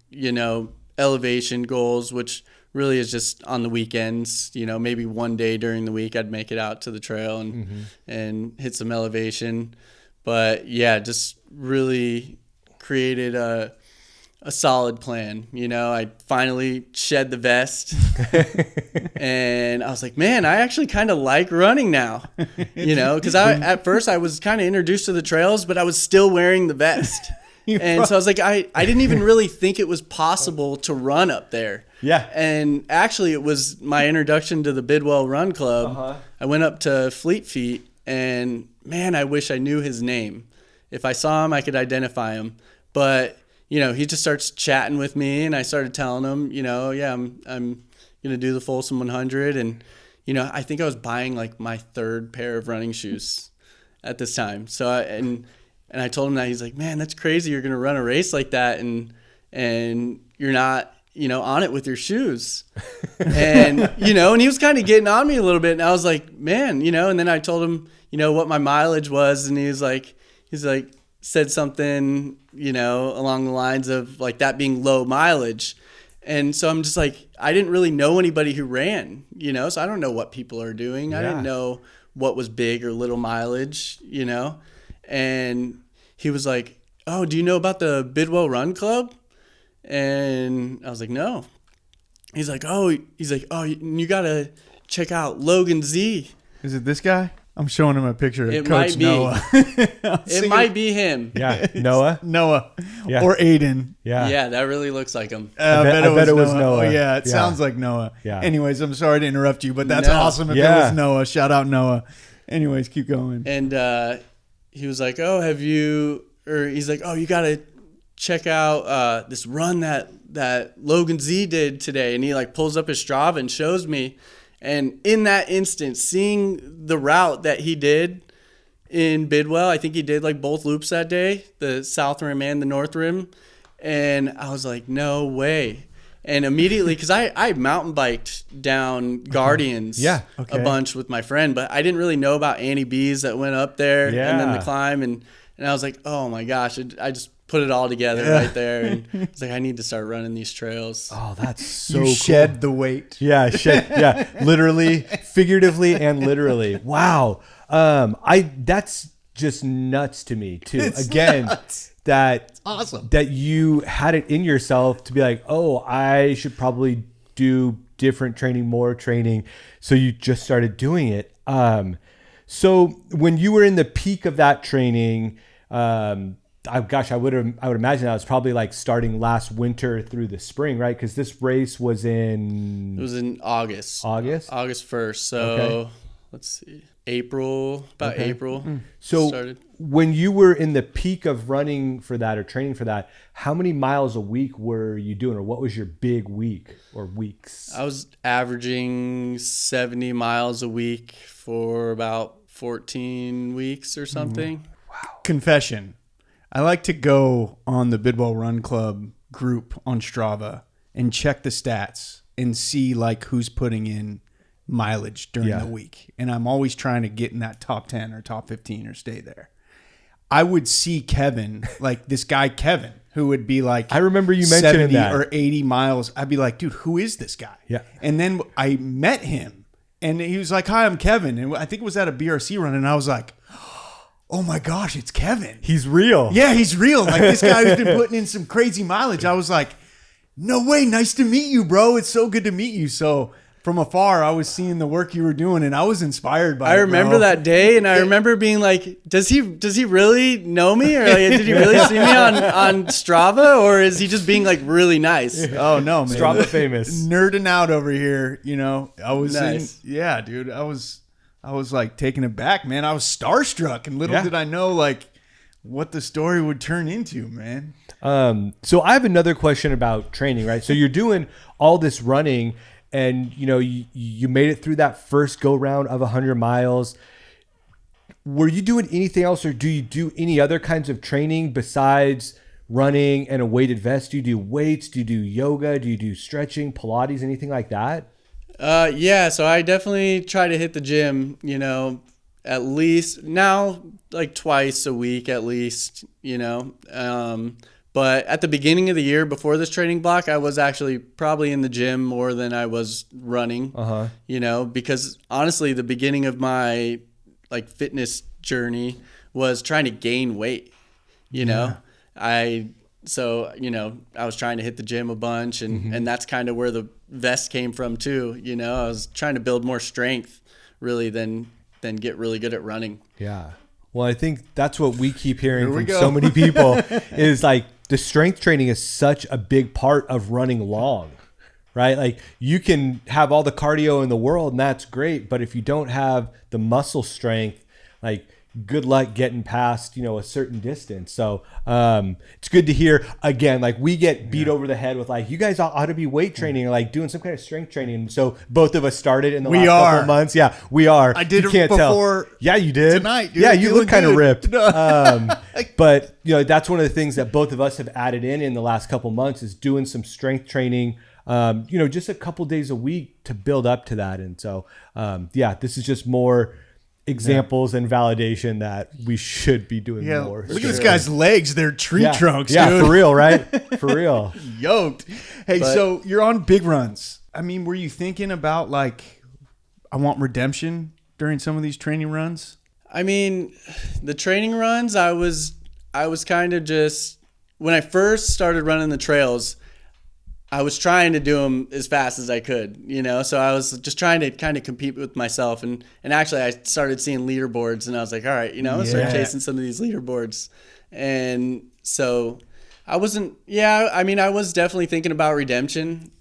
elevation goals, which really is just on the weekends. Maybe one day during the week I'd make it out to the trail and hit some elevation. But just really created a solid plan. I finally shed the vest and I was like, man, I actually kind of like running now, because at first I was kind of introduced to the trails, but I was still wearing the vest. And so I was like, I didn't even really think it was possible to run up there. Yeah. And actually it was my introduction to the Bidwell Run Club. I went up to Fleet Feet and man, I wish I knew his name. If I saw him, I could identify him. But he just starts chatting with me, and I started telling him, I'm going to do the Folsom 100. And, I think I was buying like my 3rd pair of running shoes at this time. So, and I told him that. He's like, man, that's crazy. You're going to run a race like that. And you're not, on it with your shoes. And, and he was kind of getting on me a little bit. And I was like, man, and then I told him, what my mileage was. And he's like, said something, along the lines of like that being low mileage. And so I'm just like, I didn't really know anybody who ran, so I don't know what people are doing. I didn't know what was big or little mileage, and he was like, "Oh, do you know about the Bidwell Run Club?" And I was like, "No." He's like, "Oh, you gotta check out Logan Z." Is it this guy? I'm showing him a picture of It Coach might be. Noah. It might be him. Yeah, Noah. Noah Yeah. or Aiden. Yeah. Yeah, that really looks like him. I bet it was Noah. Oh, yeah, it Yeah. sounds like Noah. Yeah. Anyways, I'm sorry to interrupt you, but that's No. awesome if it Yeah. was Noah. Shout out Noah. Anyways, keep going. And he was like, "Oh, he's like, "Oh, you gotta check out this run that Logan Z did today." And he like pulls up his Strava and shows me. And in that instant, seeing the route that he did in Bidwell, I think he did like both loops that day, the South Rim and the North Rim. And I was like, no way. And immediately, because I mountain biked down Guardians Yeah. Okay. a bunch with my friend, but I didn't really know about Annie B's that went up there and then the Yeah. climb. And I was like, oh my gosh, I just put it all together right there. And it's like, I need to start running these trails. Oh, that's so You cool. shed the weight. Yeah, yeah, literally, figuratively, and literally. Wow, that's just nuts to me too. It's Again, nuts. that Awesome. that you had it in yourself to be like, oh, I should probably do different training, more training. So you just started doing it. So when you were in the peak of that training, I would imagine that was probably like starting last winter through the spring, right? Because this race was in It was in August. August. August 1st. So Okay. let's see. April. So started. when you were in the peak of running for that or training for that, how many miles a week were you doing, or what was your big week or weeks? I was averaging 70 miles a week for about 14 weeks or something. Confession. I like to go on the Bidwell Run Club group on Strava and check the stats and see like who's putting in mileage during Yeah. the week. And I'm always trying to get in that top 10 or top 15 or stay there. I would see Kevin, like this guy Kevin, who would be like, I remember you mentioning 70 that. or 80 miles. I'd be like, dude, who is this guy? Yeah. And then I met him and he was like, hi, I'm Kevin. And I think it was at a BRC run. And I was like, oh my gosh, it's Kevin. He's real. Yeah, he's real. Like this guy who's been putting in some crazy mileage. I was like, no way. Nice to meet you, bro. It's so good to meet you. So from afar, I was seeing the work you were doing and I was inspired by it. I remember bro. that day, and I remember being like, does he really know me? Or like, did he really see me on Strava? Or is he just being like really nice? Oh, no, man. Strava famous. Nerding out over here. You know, I was Nice. yeah, dude. I was like taken aback, man. I was starstruck, and little Yeah. did I know like what the story would turn into, man. So I have another question about training, right? So you're doing all this running, and you know you made it through that first go round of 100 miles. Were you doing anything else, or do you do any other kinds of training besides running and a weighted vest? Do you do weights? Do you do yoga? Do you do stretching, Pilates, anything like that? Yeah, so I definitely try to hit the gym, you know, at least now like twice a week at least, you know. But at the beginning of the year before this training block, I was actually probably in the gym more than I was running, you know, because honestly, the beginning of my like fitness journey was trying to gain weight, you know. So, you know, I was trying to hit the gym a bunch, and that's kind of where the vest came from too. You know, I was trying to build more strength really than get really good at running. Yeah. Well, I think that's what we keep hearing Here we from go. so many people is like the strength training is such a big part of running long, right? Like you can have all the cardio in the world and that's great. But if you don't have the muscle strength, like good luck getting past, you know, a certain distance. So it's good to hear again, like we get beat over the head with like, you guys ought to be weight training or like doing some kind of strength training. So both of us started in the last couple of months. Yeah, we are. I did You it can't before tell. Yeah, you did. tonight, dude. Yeah, I'm you feeling look kind of good. ripped. But you know, that's one of the things that both of us have added in the last couple of months is doing some strength training, you know, just a couple days a week to build up to that. And so, yeah, this is just more examples and validation that we should be doing Yeah, more. look at this guy's legs. They're tree trunks, Yeah, dude. for real, right? For real. Yoked. Hey, But- so you're on big runs. I mean, were you thinking about like, I want redemption during some of these training runs? I mean, the training runs, I was I was kind of just, when I first started running the trails, I was trying to do them as fast as I could, you know? So I was just trying to kind of compete with myself. And actually I started seeing leaderboards and I was like, all right, you know, I started chasing some of these leaderboards. And so I was definitely thinking about redemption,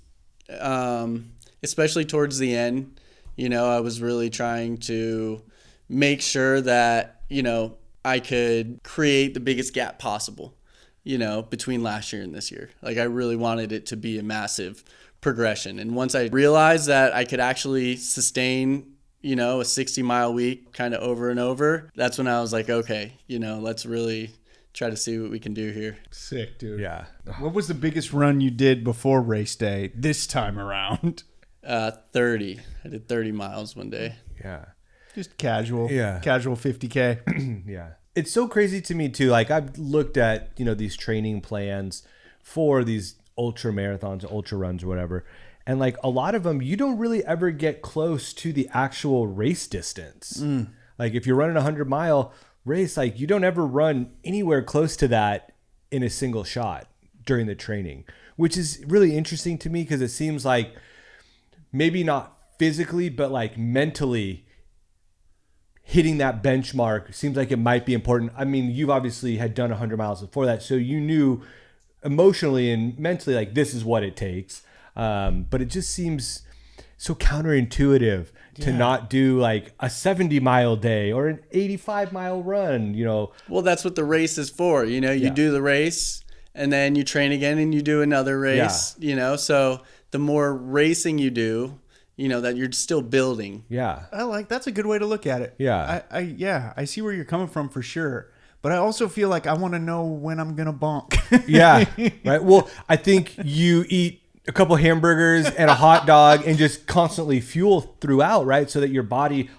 especially towards the end. You know, I was really trying to make sure that, you know, I could create the biggest gap possible, you know, between last year and this year. Like I really wanted it to be a massive progression. And once I realized that I could actually sustain, you know, a 60-mile week kind of over and over, that's when I was like, okay, you know, let's really try to see what we can do here. Sick, dude. Yeah. What was the biggest run you did before race day this time around? 30. I did 30 miles one day. Yeah. Just casual. Yeah. Casual 50K. Yeah. It's so crazy to me too. Like I've looked at, you know, these training plans for these ultra marathons, ultra runs, or whatever. And like a lot of them, you don't really ever get close to the actual race distance. Like if you're running a 100-mile race, like you don't ever run anywhere close to that in a single shot during the training, which is really interesting to me because it seems like maybe not physically, but like mentally hitting that benchmark seems like it might be important. I mean, you've obviously had done 100 miles before that, so you knew emotionally and mentally like this is what it takes. But it just seems so counterintuitive to not do like a 70-mile day or an 85-mile run, you know. Well, that's what the race is for. You know, you do the race and then you train again and you do another race, you know. So the more racing you do, you know, that you're still building. Yeah. That's a good way to look at it. Yeah. I see where you're coming from for sure. But I also feel like I want to know when I'm going to bonk. Yeah. Right. Well, I think you eat a couple hamburgers and a hot dog and just constantly fuel throughout, right? So that your body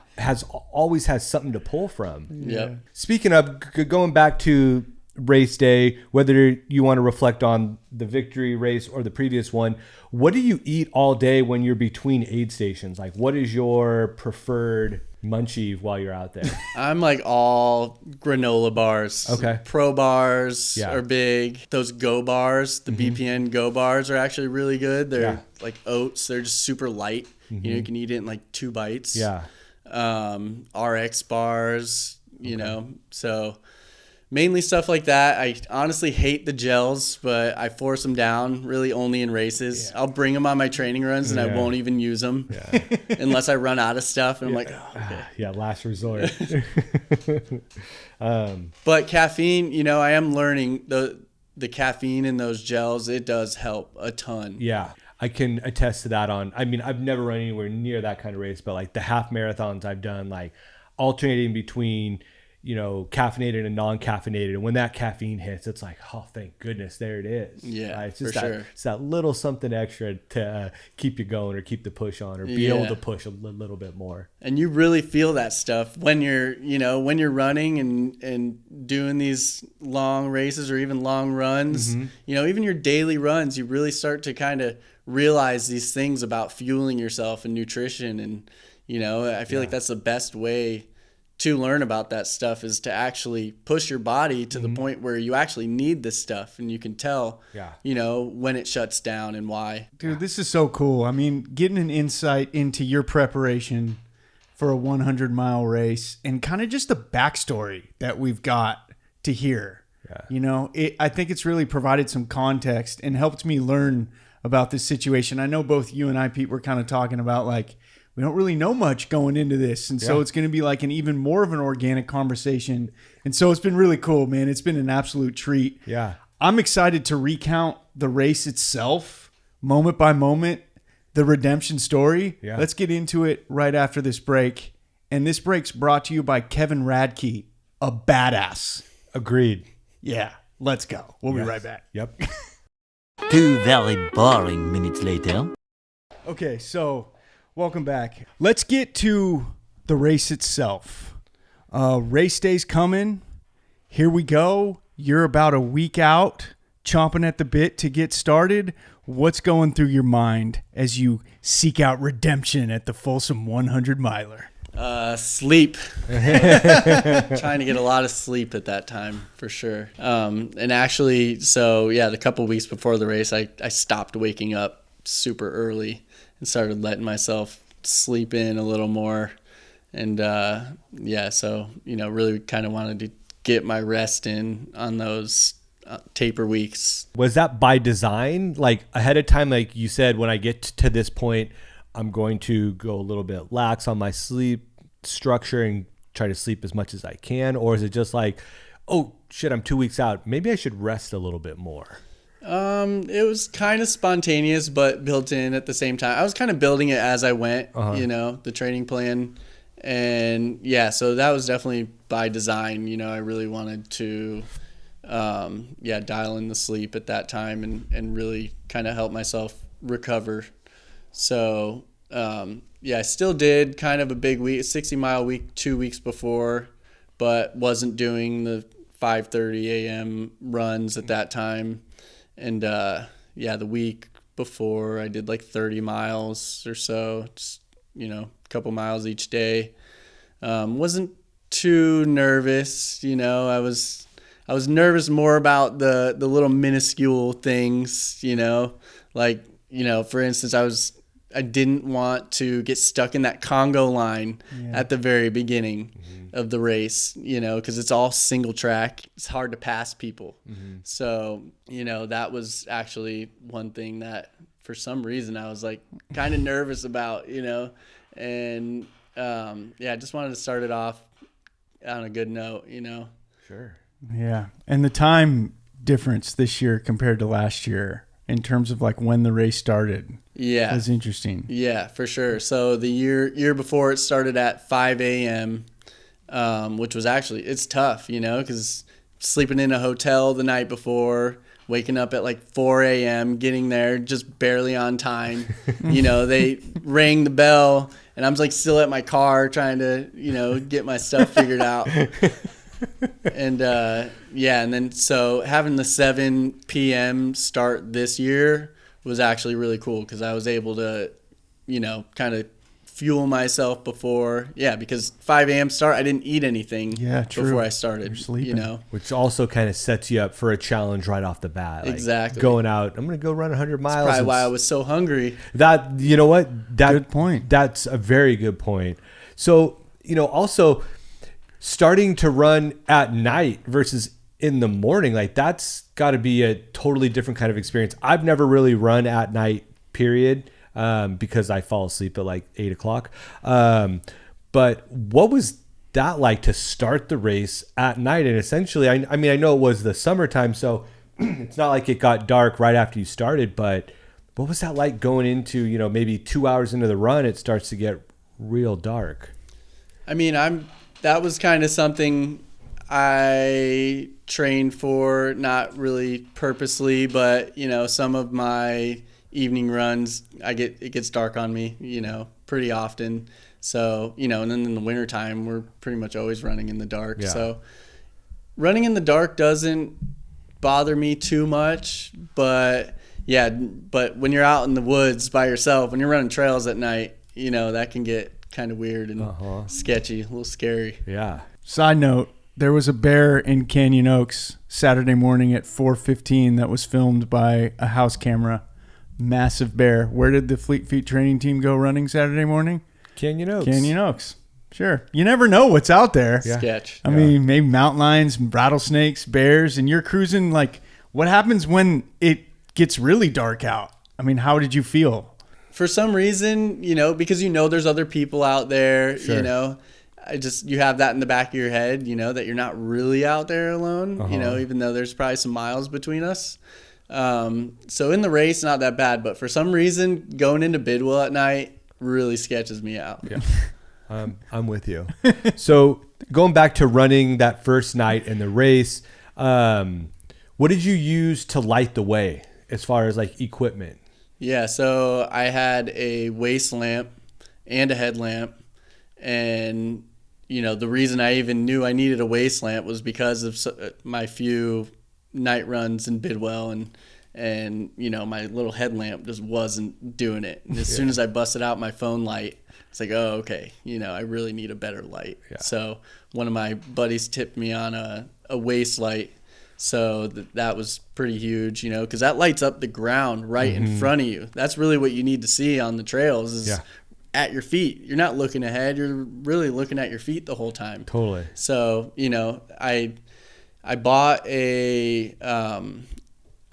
always has something to pull from. Yeah. Speaking of going back to race day, whether you want to reflect on the victory race or the previous one, what do you eat all day when you're between aid stations? Like what is your preferred munchie while you're out there? I'm like all granola bars. Okay. Pro bars are big. Those Go bars, the BPN Go bars are actually really good. They're like oats. They're just super light. You know, you can eat it in like 2 bites. Yeah. RX bars, you know, so mainly stuff like that. I honestly hate the gels, but I force them down really only in races. I'll bring them on my training runs and I won't even use them unless I run out of stuff. And I'm like, oh, okay. Yeah, last resort. But caffeine, you know, I am learning the caffeine in those gels. It does help a ton. Yeah. I can attest to that I mean, I've never run anywhere near that kind of race, but like the half marathons I've done, like alternating between, you know, caffeinated and non-caffeinated. And when that caffeine hits, it's like, oh, thank goodness, there it is. Yeah, it's just for sure. It's that little something extra to keep you going or keep the push on or be able to push a little bit more. And you really feel that stuff when you're, you know, when you're running and doing these long races or even long runs, you know, even your daily runs, you really start to kind of realize these things about fueling yourself and nutrition. And, you know, I feel like that's the best way to learn about that stuff is to actually push your body to the point where you actually need this stuff and you can tell, you know, when it shuts down and why. Dude, this is so cool. I mean, getting an insight into your preparation for a 100-mile race and kind of just the backstory that we've got to hear. Yeah. You know, I think it's really provided some context and helped me learn about this situation. I know both you and I, Pete, were kind of talking about like, we don't really know much going into this. And so it's going to be like an even more of an organic conversation. And so it's been really cool, man. It's been an absolute treat. Yeah. I'm excited to recount the race itself, moment by moment, the redemption story. Yeah. Let's get into it right after this break. And this break's brought to you by Kevin Radtke, a badass. Agreed. Yeah. Let's go. We'll be right back. Yep. 2 very boring minutes later. Okay, so welcome back. Let's get to the race itself. Race day's coming. Here we go. You're about a week out, chomping at the bit to get started. What's going through your mind as you seek out redemption at the Folsom 100 miler? Sleep. Trying to get a lot of sleep at that time for sure. And actually, so yeah, the couple weeks before the race, I stopped waking up super early and started letting myself sleep in a little more. And yeah, so, really kind of wanted to get my rest in on those taper weeks. Was that by design? Like ahead of time, like you said, when I get to this point, I'm going to go a little bit lax on my sleep structure and try to sleep as much as I can? Or is it just like, oh shit, I'm 2 weeks out, maybe I should rest a little bit more? It was kind of spontaneous, but built in at the same time. I was kind of building it as I went, the training plan. And yeah, so that was definitely by design. I really wanted to, dial in the sleep at that time and really kind of help myself recover. So, I still did kind of a big week, 60-mile week, 2 weeks before, but wasn't doing the 5:30 a.m. runs at that time. And, the week before I did like 30 miles or so, just, a couple miles each day. Wasn't too nervous, I was nervous more about the little minuscule things, like, for instance, I didn't want to get stuck in that Congo line at the very beginning of the race, because it's all single track. It's hard to pass people. So, that was actually one thing that for some reason I was like kind of nervous about, and I just wanted to start it off on a good note, Sure. Yeah. And the time difference this year compared to last year in terms of like when the race started. Yeah. That's interesting. Yeah, for sure. So the year before it started at 5 a.m., which was actually, it's tough, because sleeping in a hotel the night before, waking up at like 4 a.m., getting there just barely on time. They rang the bell and I'm like still at my car trying to, get my stuff figured out. And and then so having the 7 p.m. start this year was actually really cool because I was able to, kind of fuel myself before. Yeah, because 5 a.m. start, I didn't eat anything before I started. You're sleeping. Which also kind of sets you up for a challenge right off the bat. Like exactly. Going out, I'm going to go run 100 miles. That's probably why I was so hungry. That, you know what? Good point. That's a very good point. So, also starting to run at night versus in the morning, like that's got to be a totally different kind of experience. I've never really run at night, period, because I fall asleep at like 8 o'clock. But what was that like to start the race at night? And essentially, I mean, I know it was the summertime, so it's not like it got dark right after you started, but what was that like going into, maybe 2 hours into the run, it starts to get real dark? I mean, that was kind of something I trained for, not really purposely, but some of my evening runs, it gets dark on me, pretty often. So, and then in the wintertime, we're pretty much always running in the dark. Yeah. So running in the dark doesn't bother me too much, but when you're out in the woods by yourself, when you're running trails at night, that can get kind of weird and sketchy, a little scary. Yeah. Side note, there was a bear in Canyon Oaks Saturday morning at 4:15 that was filmed by a house camera. Massive bear. Where did the Fleet Feet training team go running Saturday morning? Canyon Oaks. Canyon Oaks. Sure. You never know what's out there. Yeah. Sketch. I mean, maybe mountain lions, rattlesnakes, bears, and you're cruising. Like, what happens when it gets really dark out? I mean, how did you feel? For some reason, because there's other people out there, Sure. You have that in the back of your head, that you're not really out there alone, even though there's probably some miles between us. So in the race, not that bad, but for some reason, going into Bidwell at night really sketches me out. Yeah. I'm with you. So going back to running that first night in the race, what did you use to light the way as far as like equipment? Yeah, so I had a waist lamp and a headlamp, and the reason I even knew I needed a waist lamp was because of my few night runs in Bidwell and my little headlamp just wasn't doing it. And as soon as I busted out my phone light, it's like, oh, okay, I really need a better light. So one of my buddies tipped me on a waist light. So that was pretty huge, because that lights up the ground right in front of you. That's really what you need to see on the trails is at your feet. You're not looking ahead. You're really looking at your feet the whole time. Totally. So, I bought a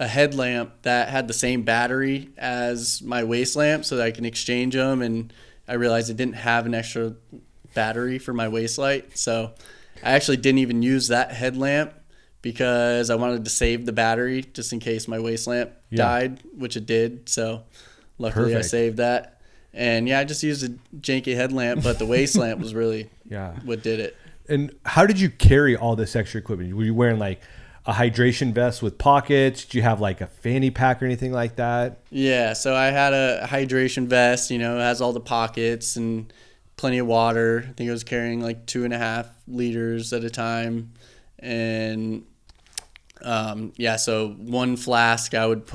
headlamp that had the same battery as my waist lamp so that I can exchange them. And I realized it didn't have an extra battery for my waist light. So I actually didn't even use that headlamp because I wanted to save the battery just in case my waist lamp died, which it did. So luckily I saved that. And I just used a janky headlamp, but the waist lamp was really what did it. And how did you carry all this extra equipment? Were you wearing like a hydration vest with pockets? Did you have like a fanny pack or anything like that? Yeah, so I had a hydration vest, it has all the pockets and plenty of water. I think I was carrying like 2.5 liters at a time. And so one flask I would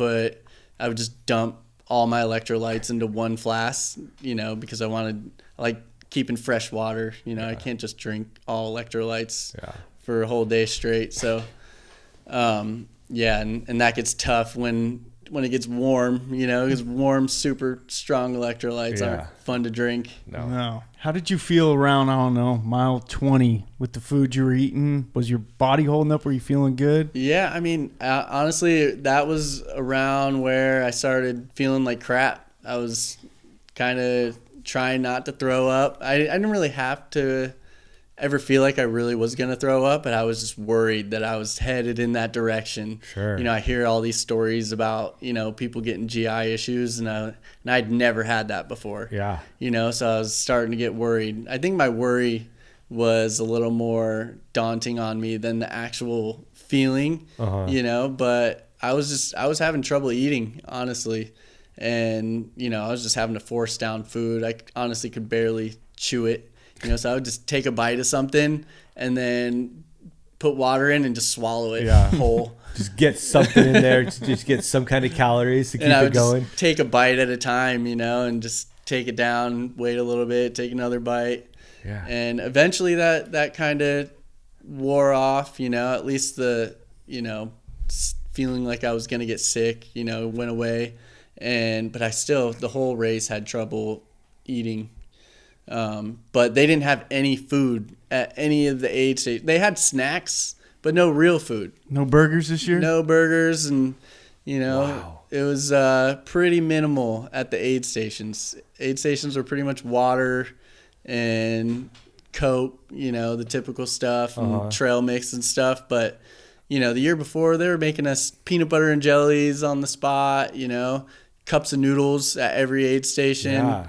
just dump all my electrolytes into one flask, because I like keeping fresh water. I can't just drink all electrolytes for a whole day straight. So, and that gets tough when it gets warm, because warm, super strong electrolytes aren't fun to drink. No. How did you feel around, I don't know, mile 20 with the food you were eating? Was your body holding up? Were you feeling good? Yeah, I mean, honestly, that was around where I started feeling like crap. I was kind of trying not to throw up. I didn't really have to ever feel like I really was going to throw up, but I was just worried that I was headed in that direction. Sure. I hear all these stories about, people getting GI issues, and I'd never had that before. Yeah. So I was starting to get worried. I think my worry was a little more daunting on me than the actual feeling, but I was having trouble eating, honestly. And, I was just having to force down food. I honestly could barely chew it. So I would just take a bite of something and then put water in and just swallow it whole. Just get something in there to just get some kind of calories to keep it going. Just take a bite at a time, and just take it down, wait a little bit, take another bite. Yeah. And eventually that kind of wore off, at least the, feeling like I was going to get sick, went away. But I still, the whole race, had trouble eating. But they didn't have any food at any of the aid stations. They had snacks, but no real food. No burgers this year? No burgers. And, It was pretty minimal at the aid stations. Aid stations were pretty much water and Coke, the typical stuff, and trail mix and stuff. But, the year before, they were making us peanut butter and jellies on the spot, cups of noodles at every aid station.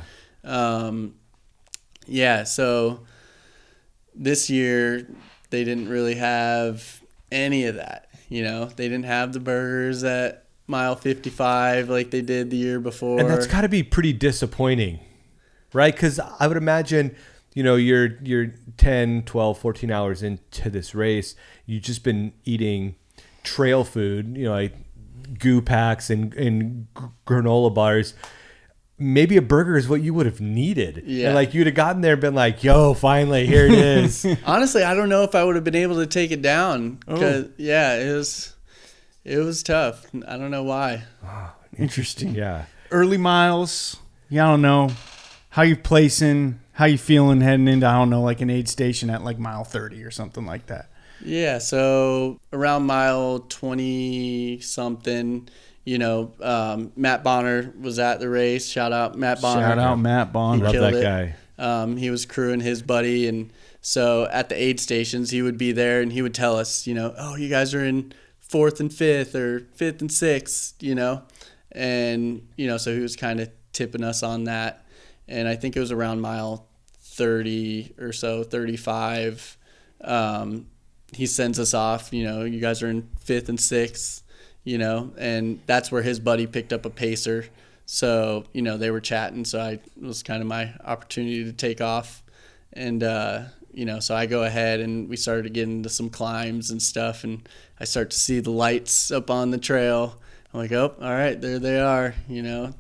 So this year they didn't really have any of that. They didn't have the burgers at mile 55 like they did the year before. And that's got to be pretty disappointing, right? Because I would imagine, you're 10, 12, 14 hours into this race. You've just been eating trail food, like goo packs and granola bars. Maybe a burger is what you would have needed. Yeah. And like you'd have gotten there and been like, yo, finally, here it is. Honestly, I don't know if I would have been able to take it down. Because, it was tough. I don't know why. Oh, interesting. Yeah. Early miles, I don't know. How you placing? How you feeling heading into, I don't know, like an aid station at like mile 30 or something like that? Yeah, so around mile 20-something, Matt Bonner was at the race. Shout out Matt Bonner. Shout out Matt Bonner. Love that guy. He was crewing his buddy, and so at the aid stations, he would be there and he would tell us, oh, you guys are in 4th and 5th or 5th and 6th, and so he was kind of tipping us on that. And I think it was around mile 30 or so, 35. He sends us off, you guys are in 5th and 6th. And that's where his buddy picked up a pacer. So, they were chatting. So it was kind of my opportunity to take off. And, so I go ahead and we started getting into some climbs and stuff. And I start to see the lights up on the trail. I'm like, oh, all right, there they are,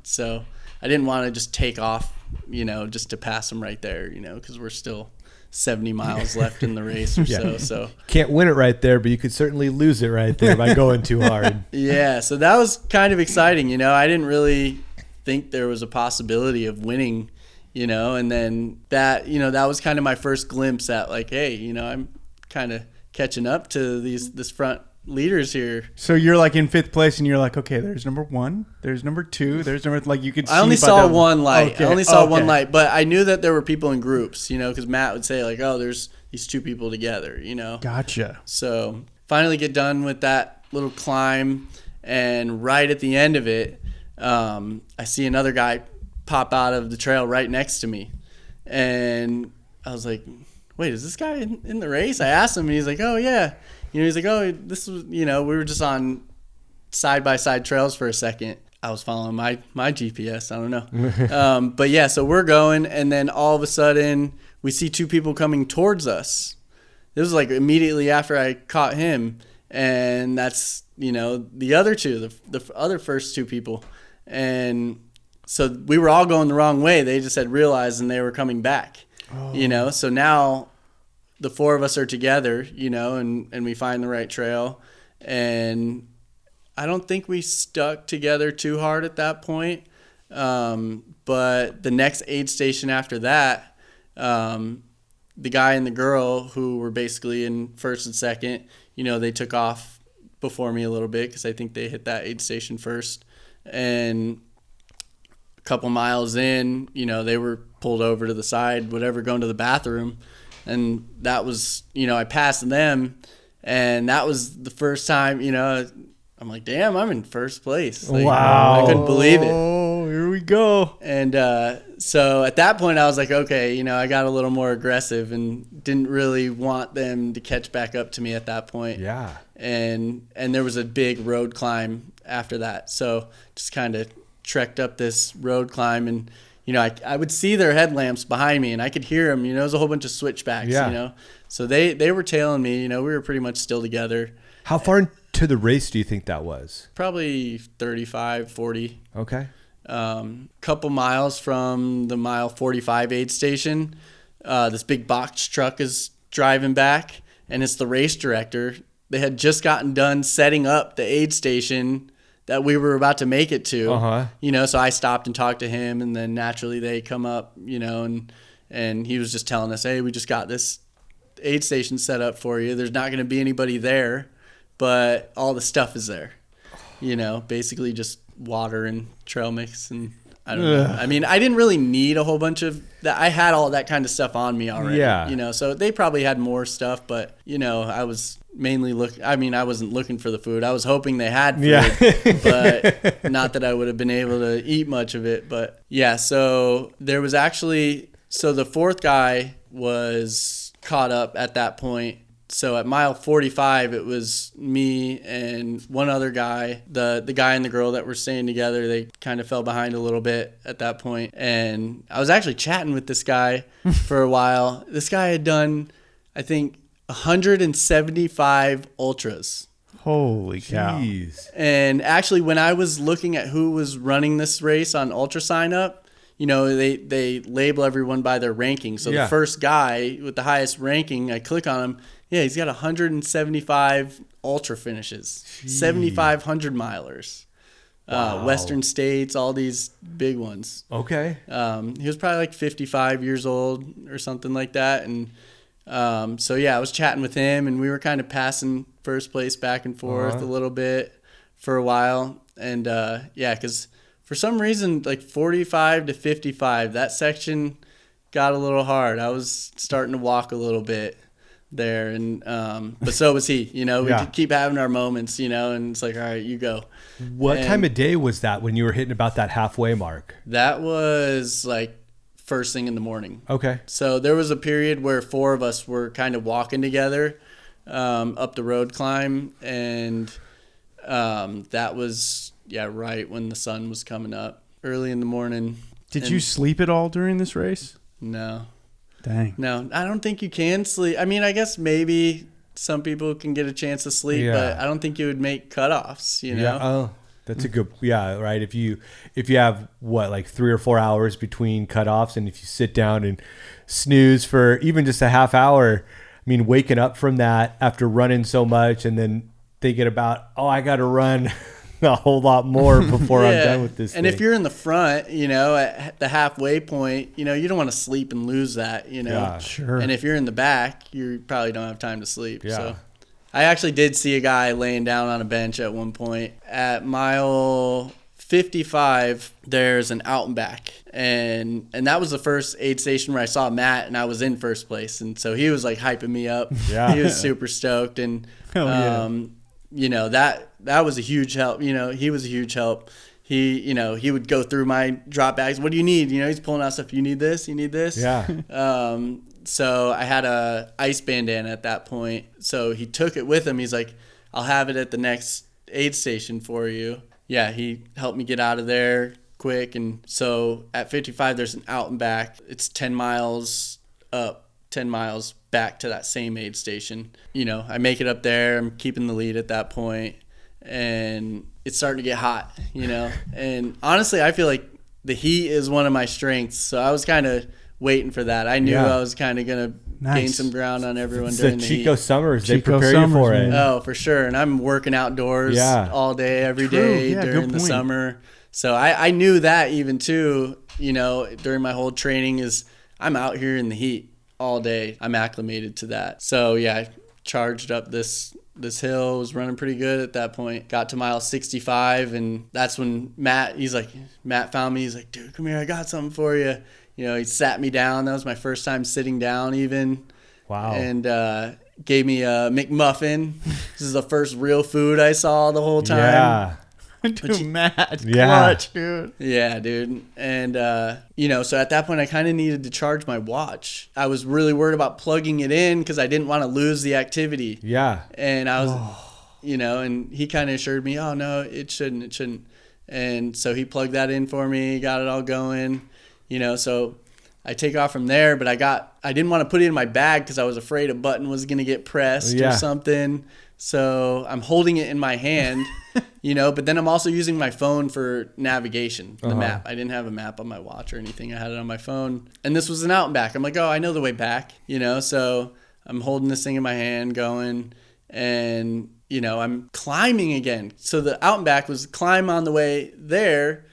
So I didn't want to just take off, just to pass them right there, because we're still 70 miles left in the race or so. Can't win it right there, but you could certainly lose it right there by going too hard. Yeah, so that was kind of exciting. I didn't really think there was a possibility of winning, and then that, that was kind of my first glimpse at like, hey, I'm kind of catching up to this front leaders here. So you're like in 5th place and you're like, okay, there's number 1, there's number 2, there's number, like you could see. I only saw one light. Okay. I only saw one light, but I knew that there were people in groups, because Matt would say like, oh, there's these 2 people together, Gotcha. So finally get done with that little climb, and right at the end of it, I see another guy pop out of the trail right next to me, and I was like, wait, is this guy in the race? I asked him, and he's like, oh yeah. He's like, oh, this was, we were just on side-by-side trails for a second. I was following my GPS. I don't know. But yeah, so we're going, and then all of a sudden we see 2 people coming towards us. This was like immediately after I caught him, and that's, the other 2, the other first 2 people. And so we were all going the wrong way. They just had realized, and they were coming back, So now the 4 of us are together, and we find the right trail. And I don't think we stuck together too hard at that point. But the next aid station after that, the guy and the girl who were basically in 1st and 2nd, they took off before me a little bit because I think they hit that aid station first. And a couple miles in, they were pulled over to the side, whatever, going to the bathroom. And that was, I passed them, and that was the first time, I'm like, damn, I'm in 1st place. Like, wow. I couldn't believe it. Oh, here we go. And so at that point I was like, okay, I got a little more aggressive and didn't really want them to catch back up to me at that point. Yeah. And there was a big road climb after that. So just kind of trekked up this road climb, and I would see their headlamps behind me, and I could hear them. It was a whole bunch of switchbacks. So they were tailing me. We were pretty much still together. How far into the race do you think that was? Probably 35, 40. Okay. Couple miles from the mile 45 aid station, this big box truck is driving back, and it's the race director. They had just gotten done setting up the aid station that we were about to make it to, so I stopped and talked to him, and then naturally they come up, and he was just telling us, hey, we just got this aid station set up for you. There's not going to be anybody there, but all the stuff is there, basically just water and trail mix. And I don't know. I mean, I didn't really need a whole bunch of that. I had all that kind of stuff on me already, so they probably had more stuff, but I was mainly I wasn't looking for the food. I was hoping they had food, but not that I would have been able to eat much of it. But yeah, so there was actually, the 4th guy was caught up at that point. So at mile 45, it was me and one other guy, the guy and the girl that were staying together. They kind of fell behind a little bit at that point. And I was actually chatting with this guy for a while. This guy had done, I think, 175 ultras. Holy cow. Jeez. And actually, when I was looking at who was running this race on Ultra Sign Up, they label everyone by their ranking. So the first guy with the highest ranking, I click on him. Yeah, he's got 175 ultra finishes, 7,500 milers, Western States, all these big ones. Okay. He was probably like 55 years old or something like that. And so, I was chatting with him, and we were kind of passing first place back and forth a little bit for a while. And, because for some reason, like 45 to 55, that section got a little hard. I was starting to walk a little bit there, and but so was he. We could keep having our moments, and it's like, all right, you go. What time of day was that when you were hitting about that halfway mark? That was like first thing in the morning. Okay. So there was a period where 4 of us were kind of walking together up the road climb, and that was right when the sun was coming up early in the morning. Did you sleep at all during this race? No. Dang. No, I don't think you can sleep. I mean, I guess maybe some people can get a chance to sleep, but I don't think you would make cutoffs, Yeah. Oh. That's a good, right. If you have like 3 or 4 hours between cutoffs, and if you sit down and snooze for even just a half hour, I mean, waking up from that after running so much and then thinking about, I got to run a whole lot more before I'm done with this and thing. if you're in the front, at the halfway point, you don't want to sleep and lose that, Yeah, sure. And if you're in the back, you probably don't have time to sleep. Yeah. So I actually did see a guy laying down on a bench at one point. At mile 55, there's an out and back. And that was the first aid station where I saw Matt, and I was in first place. And so he was like hyping me up. Yeah. He was super stoked. And, Hell yeah. that was a huge help. He was a huge help. He would go through my drop bags. What do you need? He's pulling out stuff. You need this? You need this? Yeah. So I had a ice bandana at that point. So he took it with him. He's like, I'll have it at the next aid station for you. Yeah, he helped me get out of there quick. And so at 55, there's an out and back. It's 10 miles up, 10 miles back to that same aid station. I make it up there. I'm keeping the lead at that point. And it's starting to get hot, And honestly, I feel like the heat is one of my strengths. So I was kind of waiting for that. I knew I was kind of going to gain some ground on everyone It's during the the Chico heat. summers. Chico they prepare you for summers, it. man. Oh, for sure. And I'm working outdoors all day, every True. day Yeah, during good the point. summer. So I knew that even too, during my whole training is I'm out here in the heat all day. I'm acclimated to that. So yeah, I charged up this hill, was running pretty good at that point. Got to mile 65, and that's when Matt found me. He's like, dude, come here, I got something for you. He sat me down. That was my first time sitting down even. Wow. And gave me a McMuffin. This is the first real food I saw the whole time. Yeah. Dude, Matt, Yeah. clutch, dude. Yeah, dude. And, so at that point, I kind of needed to charge my watch. I was really worried about plugging it in because I didn't want to lose the activity. Yeah. And I was, and he kind of assured me, oh, no, it shouldn't. And so he plugged that in for me, got it all going, so I take off from there, but I didn't want to put it in my bag because I was afraid a button was going to get pressed or something. So I'm holding it in my hand, but then I'm also using my phone for navigation, the map. I didn't have a map on my watch or anything. I had it on my phone. And this was an out and back. I'm like, I know the way back, so I'm holding this thing in my hand going, and, I'm climbing again. So the out and back was climb on the way there,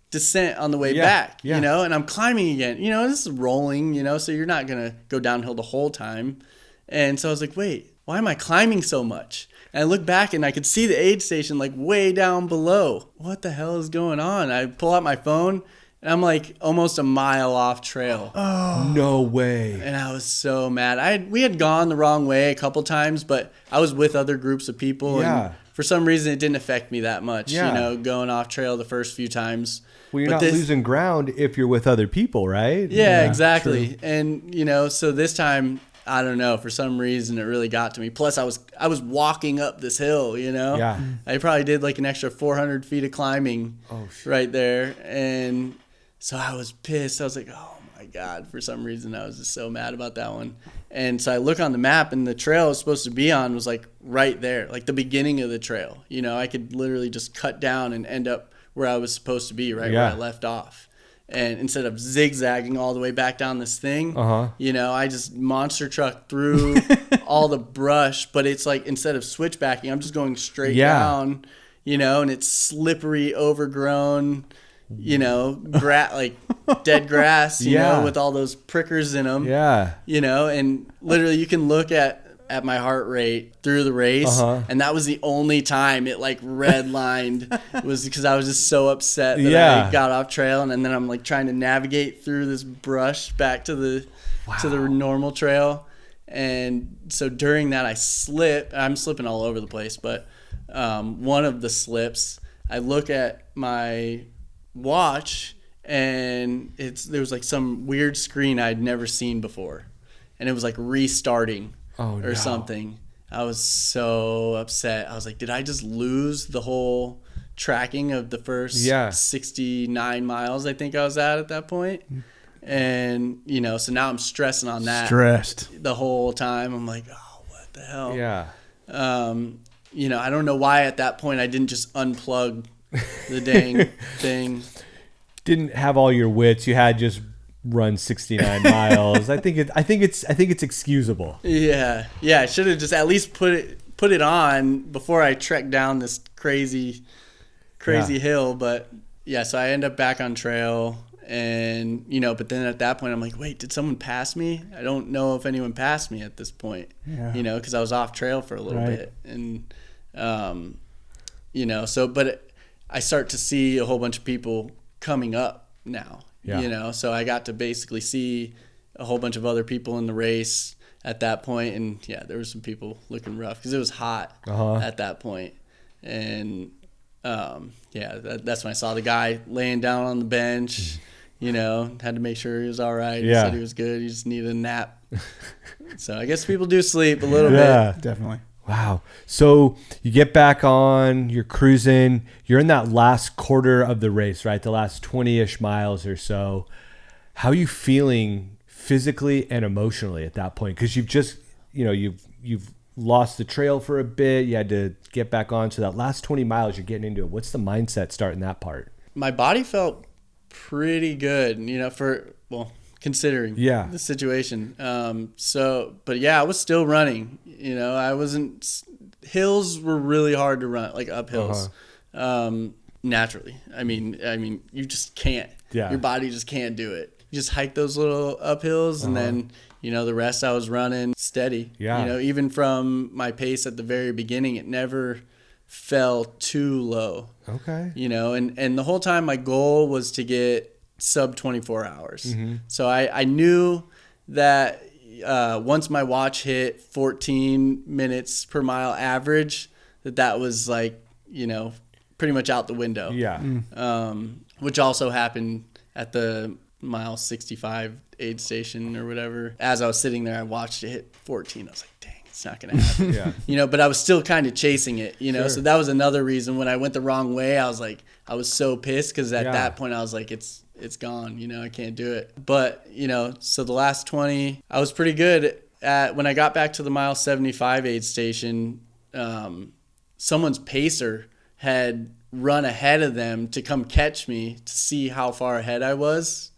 descent on the way back, and I'm climbing again. This is rolling, so you're not going to go downhill the whole time. And so I was like, wait, why am I climbing so much? And I look back and I could see the aid station like way down below. What the hell is going on? I pull out my phone and I'm like almost a mile off trail. Oh, no way. And I was so mad. We had gone the wrong way a couple times, but I was with other groups of people. Yeah. And for some reason, it didn't affect me that much, Yeah. Going off trail the first few times. Well, you're But not losing ground if you're with other people, right? Yeah, exactly. True. And, so this time, I don't know, for some reason it really got to me. Plus I was walking up this hill, Yeah. I probably did like an extra 400 feet of climbing right there. And so I was pissed. I was like, oh my God, for some reason I was just so mad about that one. And so I look on the map and the trail I was supposed to be on was like right there, like the beginning of the trail. I could literally just cut down and end up where I was supposed to be, right where I left off. And instead of zigzagging all the way back down this thing, I just monster truck through all the brush. But it's like instead of switchbacking, I'm just going straight down, and it's slippery, overgrown, like dead grass, with all those prickers in them. Yeah. And literally you can look at my heart rate through the race, and that was the only time it like redlined was because I was just so upset that I got off trail, and then I'm like trying to navigate through this brush back to the normal trail. And so during that I'm slipping all over the place, but one of the slips, I look at my watch and there was like some weird screen I'd never seen before, and it was like restarting or something. I was so upset. I was like, did I just lose the whole tracking of the first 69 miles I think I was at that point? And, so now I'm stressing on that. The whole time. I'm like, oh, what the hell? Yeah. I don't know why at that point I didn't just unplug the dang thing. Didn't have all your wits. You had just run 69 miles. I think it's excusable. Yeah. I should have just at least put it on before I trekked down this crazy hill. But yeah, so I end up back on trail, and but then at that point I'm like, wait, did someone pass me? I don't know if anyone passed me at this point. Yeah. Because I was off trail for a little bit, and so but I start to see a whole bunch of people coming up now. Yeah. So I got to basically see a whole bunch of other people in the race at that point, and there were some people looking rough because it was hot at that point. And that's when I saw the guy laying down on the bench. Had to make sure he was all right. He said he was good. He just needed a nap. So I guess people do sleep a little bit. Definitely. Wow. So you get back on, you're cruising, you're in that last quarter of the race, right? The last 20-ish miles or so. How are you feeling physically and emotionally at that point? Because you've just, you've lost the trail for a bit. You had to get back on. So that last 20 miles, you're getting into it. What's the mindset starting that part? My body felt pretty good, considering the situation. But I was still running. I wasn't. Hills were really hard to run, like up hills, naturally. I mean, you just can't. Yeah. Your body just can't do it. You just hike those little uphills, and then the rest I was running steady. Yeah. Even from my pace at the very beginning, it never fell too low. Okay. And the whole time my goal was to get sub 24 hours. Mm-hmm. So I knew that once my watch hit 14 minutes per mile average, that was like, pretty much out the window. Yeah. Which also happened at the mile 65 aid station or whatever. As I was sitting there, I watched it hit 14. I was like, dang, it's not going to happen. Yeah. But I was still kind of chasing it, Sure. So that was another reason when I went the wrong way, I was so pissed because at that point I was like, it's gone, I can't do it. But, so the last 20, I was pretty good at. When I got back to the mile 75 aid station, someone's pacer had run ahead of them to come catch me to see how far ahead I was.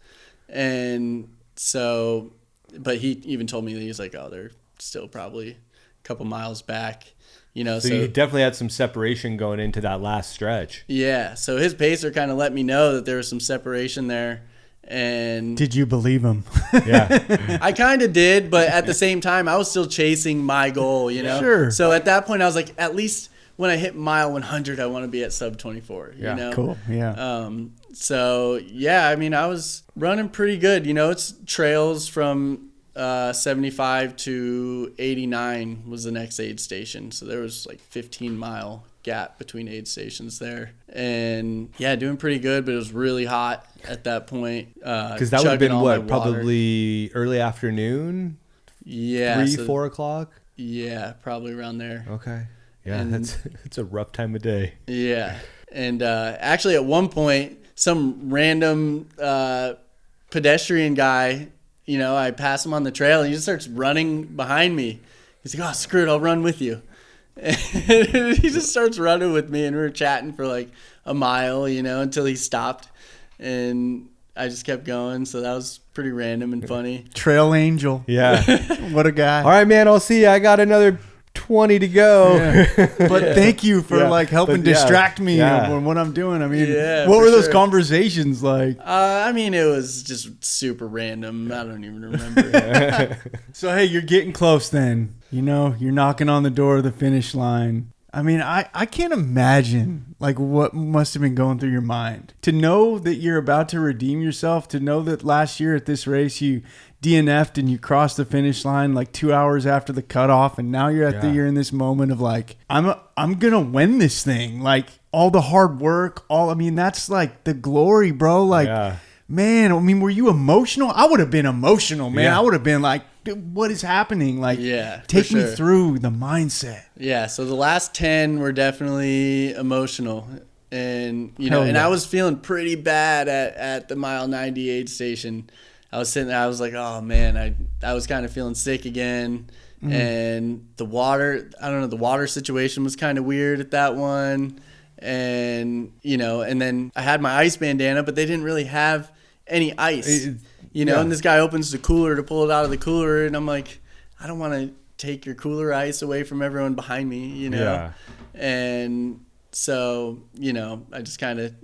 And so, but he even told me that he's like, oh, they're still probably a couple miles back, So you definitely had some separation going into that last stretch. Yeah. So his pacer kind of let me know that there was some separation there. And did you believe him? Yeah. I kind of did, but at the same time, I was still chasing my goal, Sure. So at that point, I was like, at least when I hit mile 100, I want to be at sub 24, Cool. Yeah. So I was running pretty good. It's trails from 75 to 89 was the next aid station. So there was like 15-mile gap between aid stations there. And doing pretty good, but it was really hot at that point. Because that would have been what, probably early afternoon? Yeah. 4 o'clock? Yeah, probably around there. Okay. Yeah, it's a rough time of day. Yeah. And actually at one point, some random pedestrian guy, I pass him on the trail and he just starts running behind me. He's like, oh, screw it, I'll run with you. And he just starts running with me, and we were chatting for like a mile, until he stopped. And I just kept going. So that was pretty random and funny. Trail angel. Yeah. What a guy. All right, man, I'll see you. I got another 20 to go. Yeah. But thank you for helping distract me on what I'm doing. I mean, what were those conversations like? It was just super random. I don't even remember. So, hey, you're getting close then. You're knocking on the door of the finish line. I mean, I can't imagine what must have been going through your mind to know that you're about to redeem yourself, to know that last year at this race you DNF'd and you crossed the finish line 2 hours after the cutoff, and now you're you're in this moment of I'm gonna win this thing. All the hard work, that's the glory, bro. Man, were you emotional? I would have been emotional, man. I would have been like, what is happening? Take me through the mindset. Yeah, so the last 10 were definitely emotional. And, and I was feeling pretty bad at the mile 90 aid station. I was sitting there, I was like, oh, man, I was kind of feeling sick again. Mm-hmm. And the water situation was kind of weird at that one. And, and then I had my ice bandana, but they didn't really have any ice, and this guy opens the cooler to pull it out of the cooler. And I'm like, I don't want to take your cooler ice away from everyone behind me, And so, I just kind of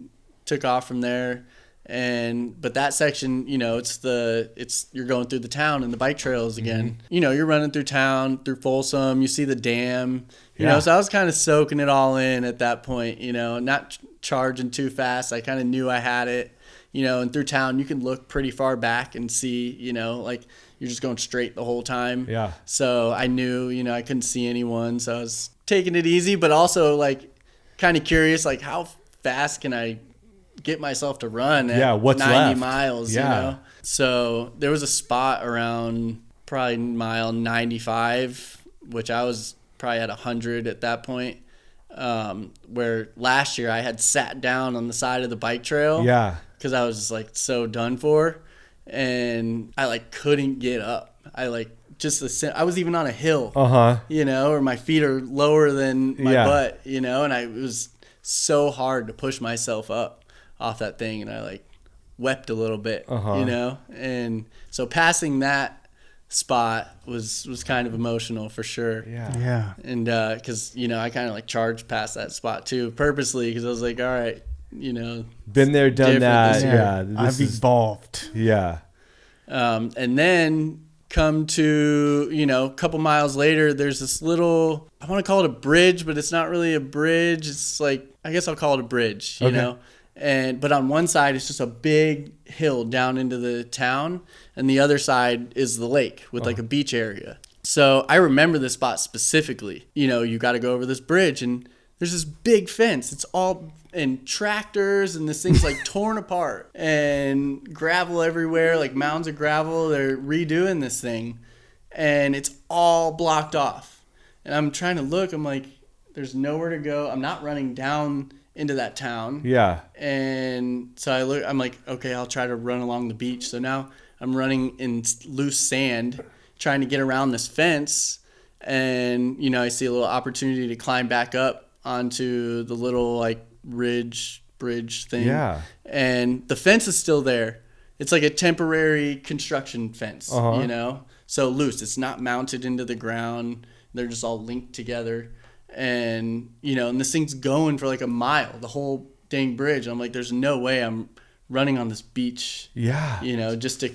took off from there. But that section, you're going through the town and the bike trails again. You're running through town, through Folsom, you see the dam, so I was kind of soaking it all in at that point, not charging too fast. I kind of knew I had it, and through town you can look pretty far back and see, like you're just going straight the whole time. Yeah. So I knew, I couldn't see anyone. So I was taking it easy, but also like kind of curious, like how fast can I get myself to run at what's 90 left? miles, So there was a spot around probably mile 95, which I was probably at 100 at that point, where last year I had sat down on the side of the bike trail because I was like so done for, and I like couldn't get up. I was even on a hill, or my feet are lower than my butt, and it was so hard to push myself up off that thing, and I like wept a little bit, and so passing that spot was kind of emotional for sure. And because I kind of like charged past that spot too purposely, because I was like, all right, been there, done that. I've evolved. And then come to a couple miles later, there's this little, I want to call it a bridge, but it's not really a bridge. It's like, I guess I'll call it a bridge, you know. But on one side it's just a big hill down into the town, and the other side is the lake with like a beach area. So I remember this spot specifically. You got to go over this bridge, and there's this big fence. It's all in tractors, and this thing's like torn apart, and gravel everywhere, like mounds of gravel. They're redoing this thing, and it's all blocked off. And I'm trying to look. I'm like, there's nowhere to go. I'm not running down into that town. And so I look, I'm like, okay, I'll try to run along the beach. So now I'm running in loose sand, trying to get around this fence. And, I see a little opportunity to climb back up onto the little like bridge thing. And the fence is still there. It's like a temporary construction fence, so loose. It's not mounted into the ground. They're just all linked together. And and this thing's going for like a mile, the whole dang bridge. I'm like, there's no way I'm running on this beach, just to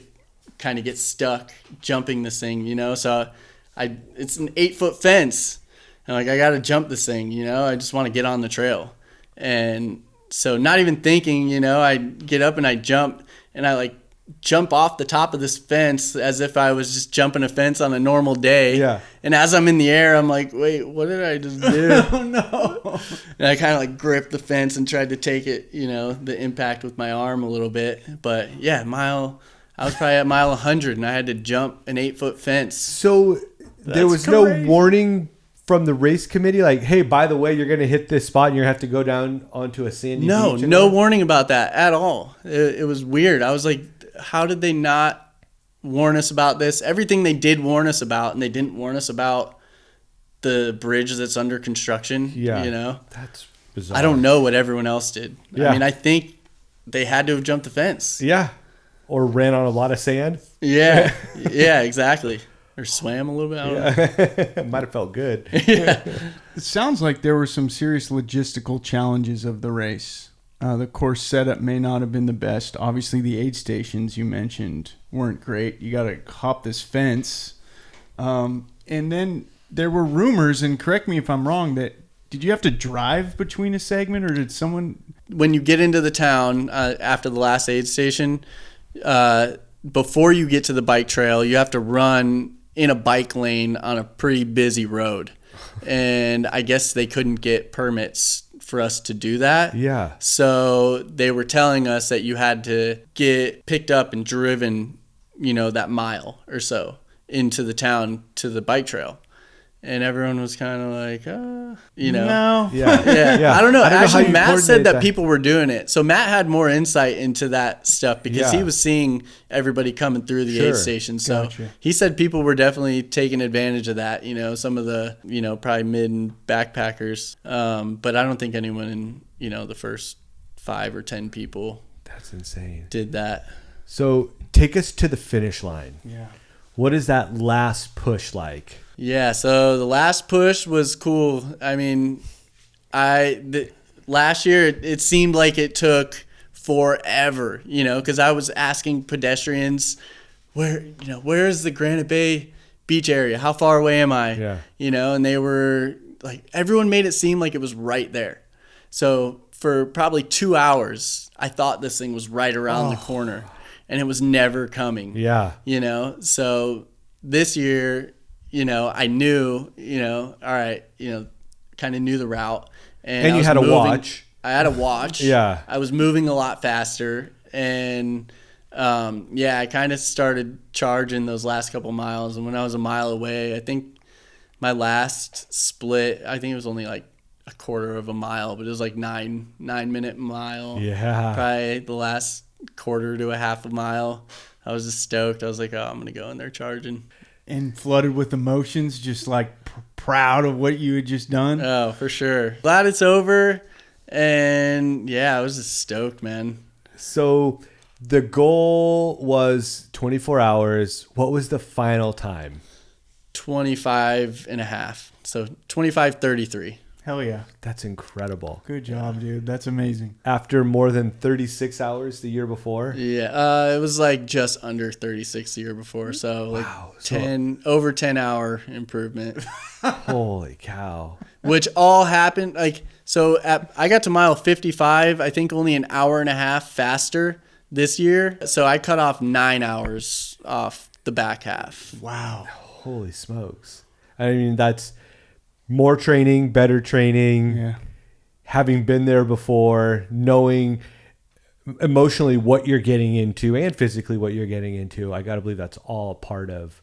kind of get stuck jumping this thing, so it's an 8-foot fence. I'm like, I got to jump this thing, I just want to get on the trail. And so not even thinking, I get up and I jump, and I like jump off the top of this fence as if I was just jumping a fence on a normal day. And as I'm in the air, I'm like, wait, what did I just do? Oh no. And I kind of like gripped the fence and tried to take it, the impact with my arm a little bit. But I was probably at mile 100, and I had to jump an 8-foot fence. So there was crazy. No warning from the race committee, like, hey, by the way, you're going to hit this spot and you're going to have to go down onto a sandy beach? No warning about that at all. It was weird. I was like, how did they not warn us about this? Everything they did warn us about, and they didn't warn us about the bridge that's under construction. That's bizarre. I don't know what everyone else did. I mean, I think they had to have jumped the fence. Or ran on a lot of sand. Yeah, exactly. Or swam a little bit. I don't know. Might have felt good. It sounds like there were some serious logistical challenges of the race. The course setup may not have been the best. Obviously, the aid stations you mentioned weren't great. You got to hop this fence. And then there were rumors, and correct me if I'm wrong, did you have to drive between a segment, or did someone... When you get into the town after the last aid station, before you get to the bike trail, you have to run in a bike lane on a pretty busy road. And I guess they couldn't get permits for us to do that. So they were telling us that you had to get picked up and driven, that mile or so into the town to the bike trail. and everyone was kind of like, you know. No. Yeah. I don't know. how Actually, you Matt coordinate said that people were doing it. So Matt had more insight into that stuff because he Yeah. was seeing everybody coming through the aid Sure. station. So Gotcha. he said people were definitely taking advantage of that. You know, some of the, you know, probably mid and backpackers. But I don't think anyone in, you know, the first 5 or 10 people That's insane. did that. So take us to the finish line. Yeah. What is that last push like? Yeah, so the last push was cool. I mean, last year it seemed like it took forever, you know, because I was asking pedestrians, where is the Granite Bay beach area? How far away am I? Yeah. You know, and they were like, everyone made it seem like it was right there. So for probably 2 hours, I thought this thing was right around the corner, and it was never coming. Yeah. You know, so this year, you know, I knew, you know, all right, you know, kind of knew the route. And I you was had a moving- watch. I had a watch. Yeah. I was moving a lot faster. And, I kind of started charging those last couple miles. And when I was a mile away, I think my last split, I think it was only like a quarter of a mile, but it was like 9-minute mile. Yeah. Probably the last quarter to a half a mile. I was just stoked. I was like, I'm going to go in there charging. And flooded with emotions, just like proud of what you had just done. Oh, for sure. Glad it's over. And I was just stoked, man. So the goal was 24 hours. What was the final time? 25 and a half. So 25:33. Hell yeah. That's incredible. Good job, dude. That's amazing. After more than 36 hours the year before? Yeah, it was like just under 36 the year before. So like Wow. over 10 hour improvement. Holy cow. Which all happened like so I got to mile 55, I think only an hour and a half faster this year. So I cut off 9 hours off the back half. Wow. Holy smokes. I mean, that's more training, better training, Yeah. having been there before, knowing emotionally what you're getting into and physically what you're getting into. I got to believe that's all a part of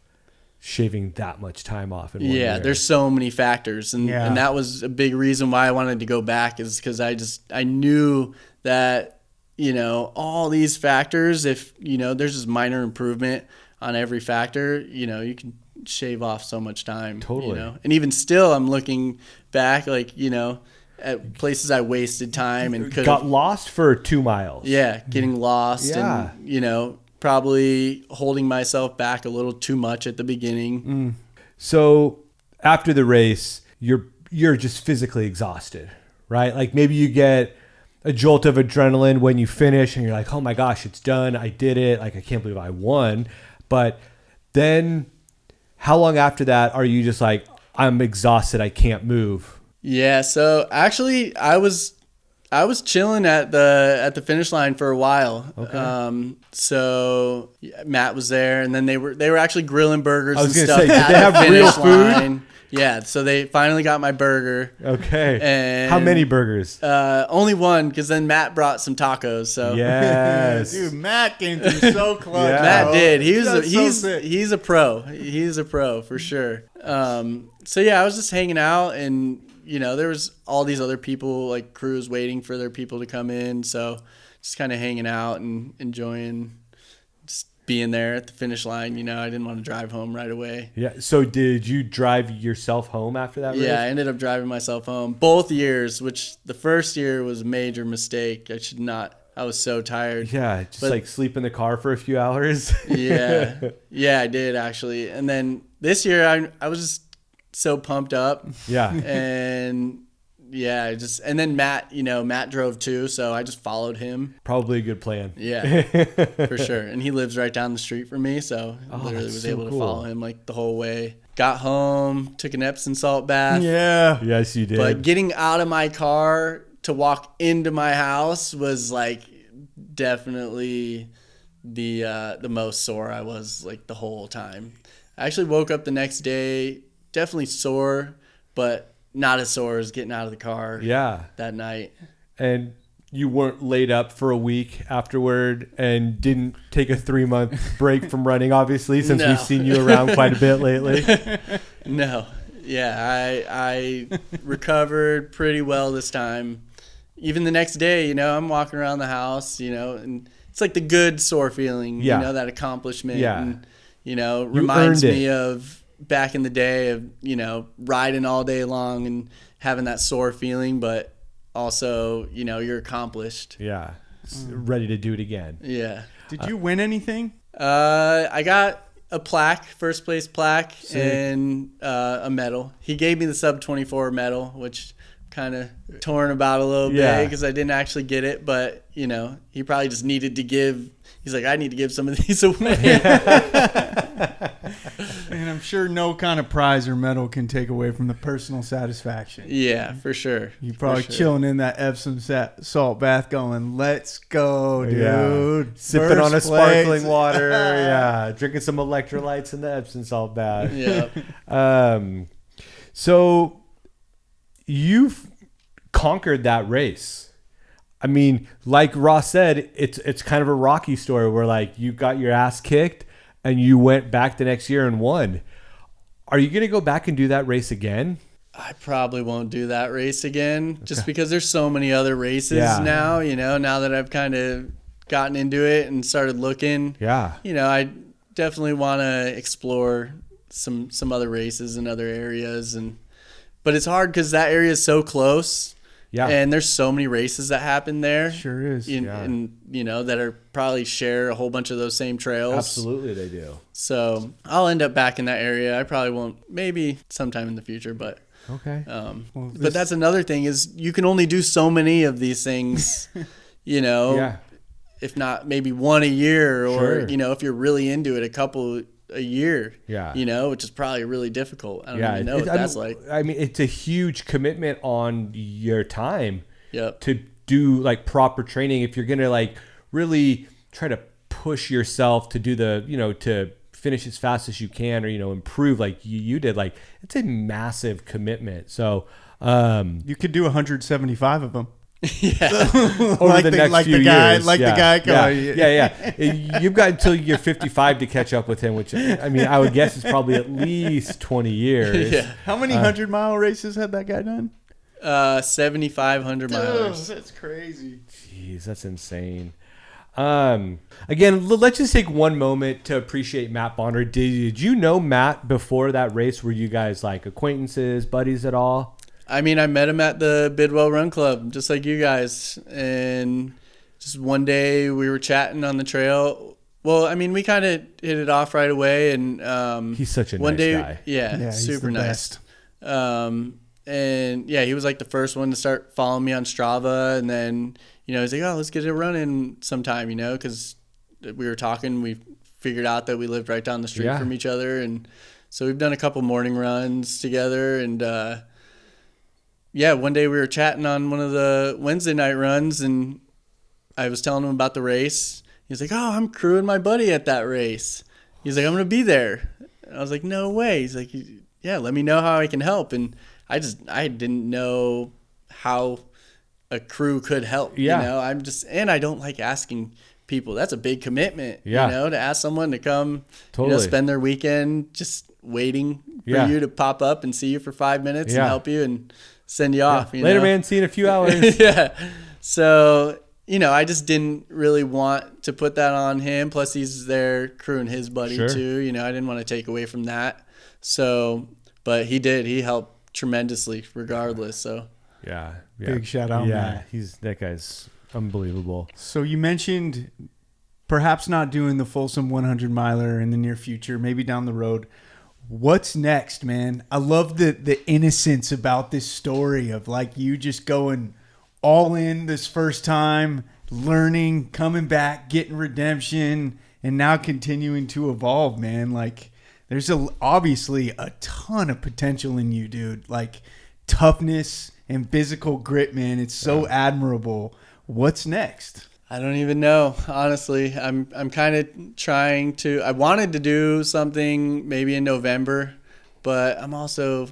shaving that much time off in one year. There's so many factors, and that was a big reason why I wanted to go back, is because I knew that, you know, all these factors, if, you know, there's just minor improvement on every factor, you know, you can shave off so much time. Totally. You know? And even still, I'm looking back, like, you know, at places I wasted time and could got lost for 2 miles. Yeah, getting lost Yeah. and, you know, probably holding myself back a little too much at the beginning. So after the race, you're just physically exhausted, right? Like maybe you get a jolt of adrenaline when you finish and you're like, oh my gosh, it's done. I did it. Like, I can't believe I won. But then how long after that are you just like, I'm exhausted, I can't move? Yeah, so actually I was chilling at the finish line for a while. Okay. So Matt was there, and then they were actually grilling burgers and was gonna stuff say, did at they the have finish real food? line. Yeah, so they finally got my burger. Okay. And how many burgers? Only one, because then Matt brought some tacos. So Yes. Dude, Matt came through so clutch. Yeah. Matt bro. did. That's so sick. He's a pro. He's a pro for sure. So yeah, I was just hanging out, and you know, there was all these other people, like crews, waiting for their people to come in. So just kind of hanging out and enjoying just being there at the finish line. You know, I didn't want to drive home right away. Yeah. So did you drive yourself home after that race? Yeah, I ended up driving myself home both years, which the first year was a major mistake. I should not. I was so tired. Yeah, just But- like sleep in the car for a few hours. Yeah, I did actually. And then this year, I was just so pumped up, Yeah. and yeah, and then Matt drove too, so I just followed him. Probably a good plan. Yeah, for sure. And he lives right down the street from me, so I literally that's was so able cool. to follow him like the whole way. Got home, took an Epsom salt bath. Yeah. Yes, you did. But getting out of my car to walk into my house was like definitely the most sore I was like the whole time. I actually woke up the next day definitely sore, but not as sore as getting out of the car Yeah. that night. And you weren't laid up for a week afterward and didn't take a 3-month break from running, obviously, since No. we've seen you around quite a bit lately. No. Yeah, I recovered pretty well this time. Even the next day, I'm walking around the house, and it's like the good sore feeling, that accomplishment. Yeah. And, reminds earned me of back in the day of, riding all day long and having that sore feeling, but also, you're accomplished. Yeah. Ready to do it again. Yeah. Did you win anything? I got a plaque, first place plaque, Sick. and a medal. He gave me the sub 24 medal, which kind of torn about a little bit because I didn't actually get it, but he probably just needed to give. He's like, I need to give some of these away. And I'm sure no kind of prize or medal can take away from the personal satisfaction. Yeah, for sure. You're probably chilling in that Epsom salt bath going, let's go, dude. Yeah. Sipping First on a place. sparkling water. Yeah. Drinking some electrolytes in the Epsom salt bath. Yeah. So you've conquered that race. I mean, like Ross said, it's kind of a Rocky story where like you got your ass kicked and you went back the next year and won. Are you going to go back and do that race again? I probably won't do that race again just because there's so many other races now, now that I've kind of gotten into it and started looking. Yeah. I definitely want to explore some other races in other areas, but it's hard because that area is so close. Yeah. And there's so many races that happen there. Sure is. And that are probably share a whole bunch of those same trails. Absolutely they do. So I'll end up back in that area. I probably won't, maybe sometime in the future, but Okay. but that's another thing is you can only do so many of these things, Yeah. if not maybe one a year or, Sure. if you're really into it, a couple a year, Yeah. which is probably really difficult. I don't even know what that's like. I mean, it's a huge commitment on your time Yep. to do like proper training. If you're going to like really try to push yourself to do the, to finish as fast as you can or, improve like you did, like it's a massive commitment. So, You could do 175 of them. Yeah. over the next few years. The guy. Yeah. You've got until you're 55 to catch up with him, which I mean, I would guess is probably at least 20 years. Yeah. How many 100-mile races had that guy done? 7,500 miles. That's crazy. Jeez, that's insane. Again, let's just take one moment to appreciate Matt Bonner. Did you know Matt before that race? Were you guys like acquaintances, buddies at all? I mean, I met him at the Bidwell Run Club, just like you guys. And just one day we were chatting on the trail. Well, I mean, we kind of hit it off right away. And he's such a one nice day, guy. Yeah, he's super the nice. best. And yeah, he was like the first one to start following me on Strava. And then, he's like, oh, let's get it running sometime, because we were talking. We figured out that we lived right down the street from each other. And so we've done a couple morning runs together. And, one day we were chatting on one of the Wednesday night runs, and I was telling him about the race. He's like, oh, I'm crewing my buddy at that race. He's like, I'm going to be there. And I was like, no way. He's like, yeah, let me know how I can help. And I didn't know how a crew could help. And I don't like asking people. That's a big commitment, to ask someone to come, spend their weekend just waiting for you to pop up and see you for 5 minutes and help you and send you off. Later, man. See you in a few hours. Yeah. So, I just didn't really want to put that on him. Plus, he's there crewing his buddy too. I didn't want to take away from that. So, but he did. He helped tremendously regardless. So, yeah. Big shout out, Yeah, man. that guy's unbelievable. So you mentioned perhaps not doing the Folsom 100 miler in the near future, maybe down the road. What's next, man? I love the innocence about this story of like you just going all in this first time, learning, coming back, getting redemption, and now continuing to evolve, man. Like there's obviously a ton of potential in you, dude. Like toughness and physical grit, man. It's so admirable. What's next? I don't even know, honestly. I'm kind of trying to. I wanted to do something maybe in November, but I'm also,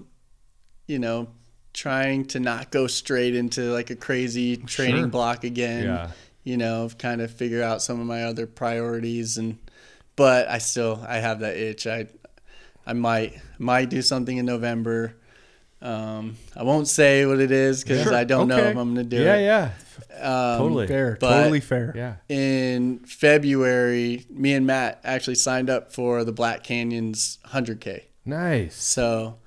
trying to not go straight into like a crazy training block again. Yeah. Kind of figure out some of my other priorities, but I have that itch. I might do something in November. I won't say what it is because I don't know if I'm going to do it. Yeah. Totally. Fair. But Totally fair. Yeah. in February, me and Matt actually signed up for the Black Canyon's 100K. Nice. So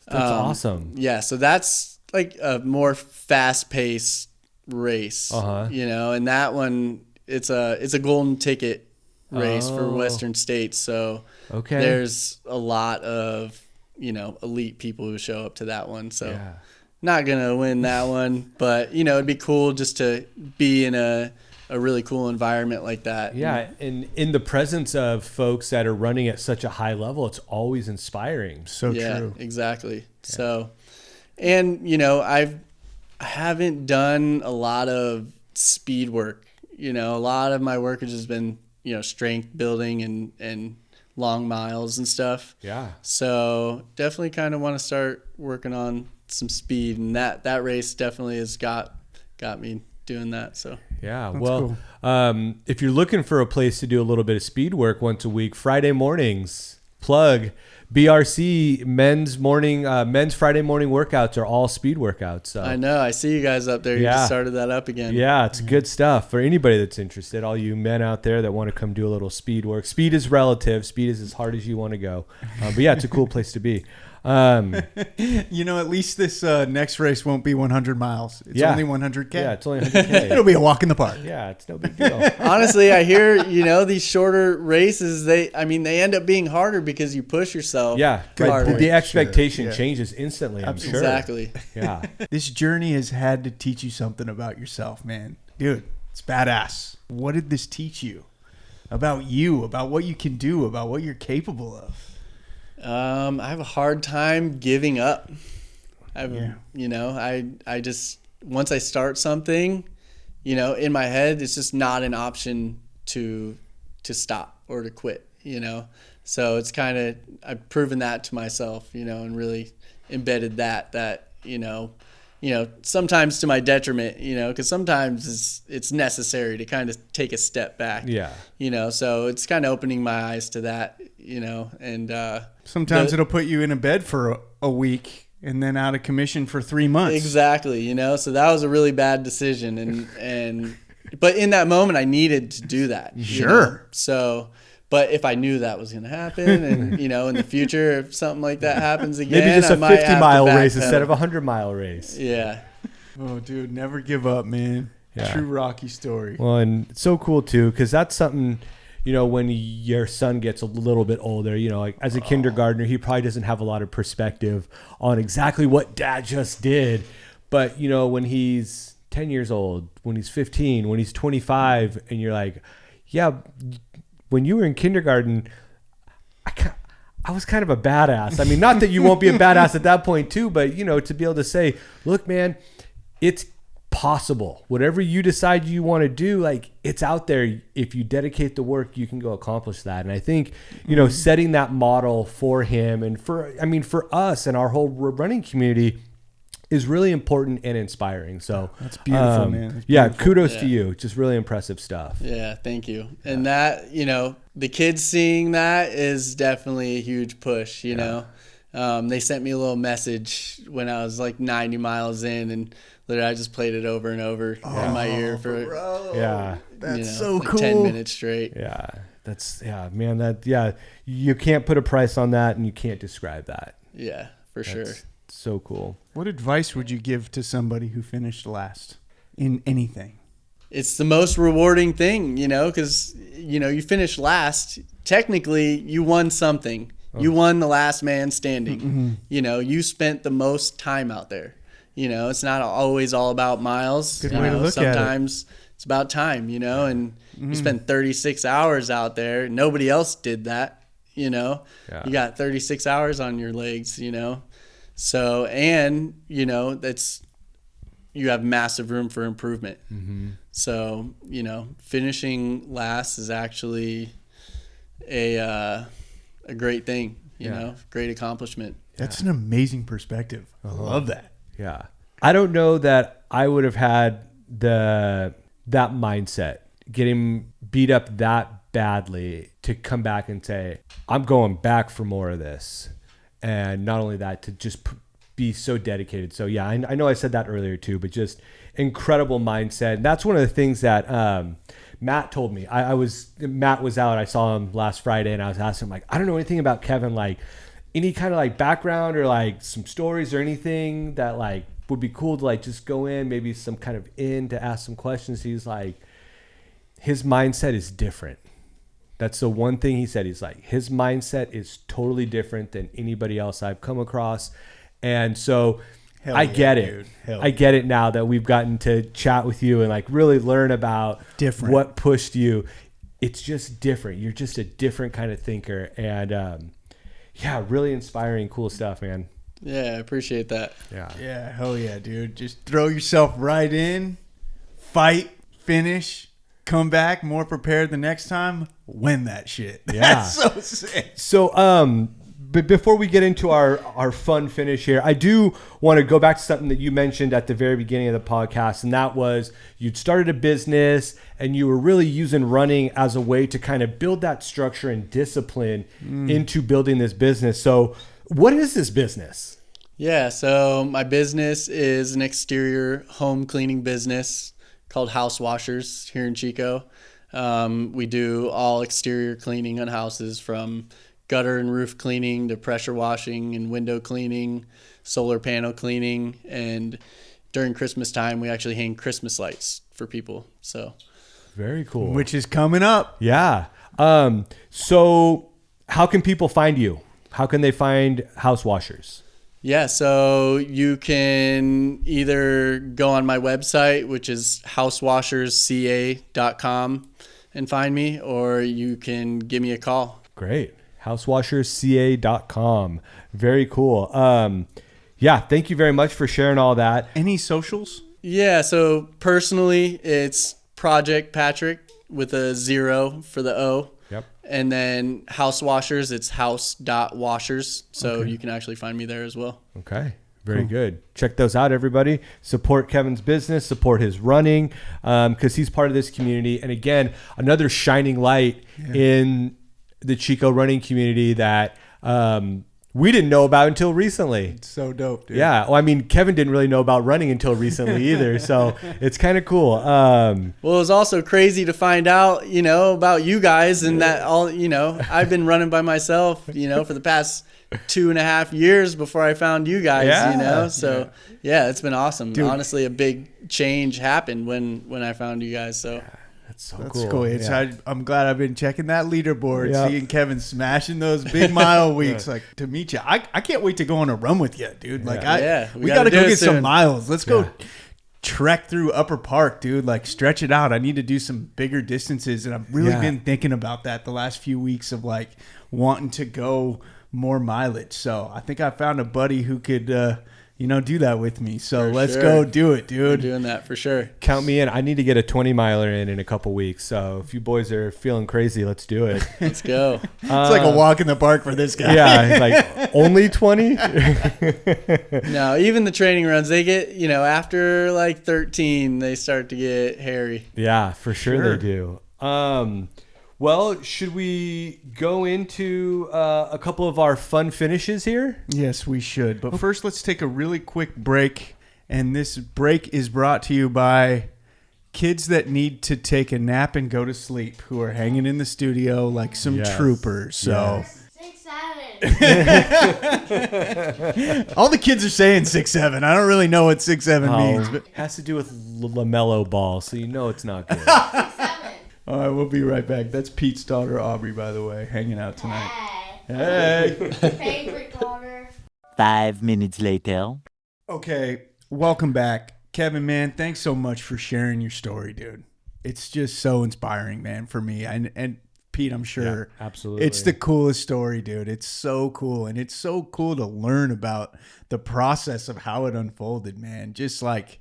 That's awesome. yeah, so that's like a more fast-paced race, you know, and that one it's a golden ticket race for Western States. So there's a lot of, you know, elite people who show up to that one. So not gonna win that one, but you know, it'd be cool just to be in a really cool environment like that. Yeah, and in the presence of folks that are running at such a high level, it's always inspiring. So true. Exactly. Yeah. So, and you know, I haven't done a lot of speed work. You know, a lot of my work has just been, you know, strength building and long miles and stuff. Yeah. So definitely kind of want to start working on some speed, and that race definitely has got me doing that. So yeah, that's well, cool. If you're looking for a place to do a little bit of speed work once a week, Friday mornings, plug BRC men's Friday morning workouts are all speed workouts. So. I know. I see you guys up there. You just started that up again. Yeah, it's good stuff for anybody that's interested. All you men out there that want to come do a little speed work. Speed is relative. Speed is as hard as you want to go. But yeah, it's a cool place to be. You know, at least this next race won't be 100 miles. It's only 100K. Yeah, it's only 100K. It'll be a walk in the park. Yeah, it's no big deal. Honestly, I hear, you know, these shorter races, they end up being harder because you push yourself. Yeah, harder. the expectation changes instantly, I'm sure. Exactly. Yeah. This journey has had to teach you something about yourself, man. Dude, it's badass. What did this teach you? About you, about what you can do, about what you're capable of? I have a hard time giving up. You know, I just, once I start something, you know, in my head, it's just not an option to stop or to quit, you know? So it's kind of, I've proven that to myself, you know, and really embedded that, you know, sometimes to my detriment, you know, because sometimes it's necessary to kind of take a step back. Yeah. You know, so it's kind of opening my eyes to that, you know, and sometimes it'll put you in a bed for a week and then out of commission for 3 months. Exactly, you know, so that was a really bad decision, and but in that moment I needed to do that. Sure. You know? So, but if I knew that was going to happen, and you know, in the future, if something like that happens again, maybe just a 50-mile race instead of a a 100-mile race. Yeah. Oh, dude, never give up, man. Yeah. True Rocky story. Well, and it's so cool too, because that's something, you know, when your son gets a little bit older, you know, like as a kindergartner, he probably doesn't have a lot of perspective on exactly what dad just did. But, you know, when he's 10 years old, when he's 15, when he's 25, and you're like, yeah, when you were in kindergarten, I was kind of a badass. I mean, not that you won't be a badass at that point too, but, you know, to be able to say, look, man, it's possible. Whatever you decide you want to do, like, it's out there. If you dedicate the work, you can go accomplish that. And I think, you know, setting that model for him and for us and our whole running community is really important and inspiring. So that's beautiful, man. That's yeah, beautiful. kudos to you. Just really impressive stuff. Yeah, thank you. And that, you know, the kids seeing that is definitely a huge push, you know. They sent me a little message when I was like 90 miles in, and literally I just played it over and over in my ear for that's so like cool. 10 minutes straight. Yeah, man, you can't put a price on that, and you can't describe that. Yeah, for sure. So cool. What advice would you give to somebody who finished last in anything? It's the most rewarding thing, you know, because, you know, you finish last. Technically, you won something. You won the last man standing. Mm-hmm. You know, you spent the most time out there. You know, it's not always all about miles. Good way to look at it. Sometimes it's about time, you know, and you spent 36 hours out there. Nobody else did that, you know. You got 36 hours on your legs, you know. So, and, you know, you have massive room for improvement. Mm-hmm. So, you know, finishing last is actually a great thing, you know, great accomplishment. That's an amazing perspective. I love that. Yeah. I don't know that I would have had that mindset, getting beat up that badly, to come back and say, I'm going back for more of this. And not only that, to just be so dedicated. So yeah, I know I said that earlier too, but just incredible mindset. And that's one of the things that Matt told me. Matt was out. I saw him last Friday, and I was asking him, like, I don't know anything about Kevin, like any kind of like background or like some stories or anything that like would be cool to like just go in, maybe some kind of to ask some questions. He's like, his mindset is different. That's the one thing he said. He's like, his mindset is totally different than anybody else I've come across. And so I get it. I get it now that we've gotten to chat with you and like really learn about what pushed you. It's just different. You're just a different kind of thinker. And yeah, really inspiring, cool stuff, man. Yeah, I appreciate that. Yeah, hell yeah, dude. Just throw yourself right in, fight, finish, come back more prepared the next time, win that shit. Yeah. That's so sick. So, but before we get into our fun finish here, I do want to go back to something that you mentioned at the very beginning of the podcast, and that was you'd started a business and you were really using running as a way to kind of build that structure and discipline into building this business. So what is this business? Yeah, so my business is an exterior home cleaning business called House Washers here in Chico. We do all exterior cleaning on houses, from gutter and roof cleaning to pressure washing and window cleaning, solar panel cleaning, and during Christmas time we actually hang Christmas lights for people. So very cool. Which is coming up. Yeah. So how can people find you? How can they find House Washers? Yeah, so you can either go on my website, which is housewashersca.com, and find me, or you can give me a call. Great. housewashersca.com. Very cool. Yeah, thank you very much for sharing all that. Any socials? Yeah, so personally, it's Project Patrick with a 0 for the O. Yep. And then House Washers, it's house.washers. So you can actually find me there as well. Okay. Very good. Check those out, everybody. Support Kevin's business, support his running, because he's part of this community. And again, another shining light in the Chico running community that we didn't know about until recently. It's so dope, dude. Yeah. Well, I mean, Kevin didn't really know about running until recently either. So it's kind of cool. Well, it was also crazy to find out, about you guys and that all, I've been running by myself, for the past 2.5 years before I found you guys, So yeah, it's been awesome. Dude. Honestly, a big change happened when I found you guys. So. That's cool. I'm glad I've been checking that leaderboard, seeing Kevin smashing those big mile weeks. Like, to meet you, I can't wait to go on a run with you, dude. Like, we gotta go get some miles. Let's go trek through Upper Park, dude. Like, stretch it out. I need to do some bigger distances, and I've really been thinking about that the last few weeks of like wanting to go more mileage. So I think I found a buddy who could do that with me. So let's go do it, dude. We're doing that for sure. Count me in. I need to get a 20 miler in a couple weeks. So if you boys are feeling crazy, let's do it. Let's go. It's like a walk in the park for this guy. Yeah. Like only 20. No, even the training runs, they get, after like 13, they start to get hairy. Yeah, for sure. They do. Well, should we go into a couple of our fun finishes here? Yes, we should. But first, let's take a really quick break. And this break is brought to you by kids that need to take a nap and go to sleep, who are hanging in the studio like some troopers. So 6'7". All the kids are saying 6'7". I don't really know what 6'7" means. But it has to do with LaMelo Ball, so it's not good. 6'7". All right, we'll be right back. That's Pete's daughter, Aubrey, by the way, hanging out tonight. Hey. Favorite daughter. 5 minutes later. Okay, welcome back. Kevin, man, thanks so much for sharing your story, dude. It's just so inspiring, man, for me. And Pete, I'm sure. Yeah, absolutely. It's the coolest story, dude. It's so cool. And it's so cool to learn about the process of how it unfolded, man. Just like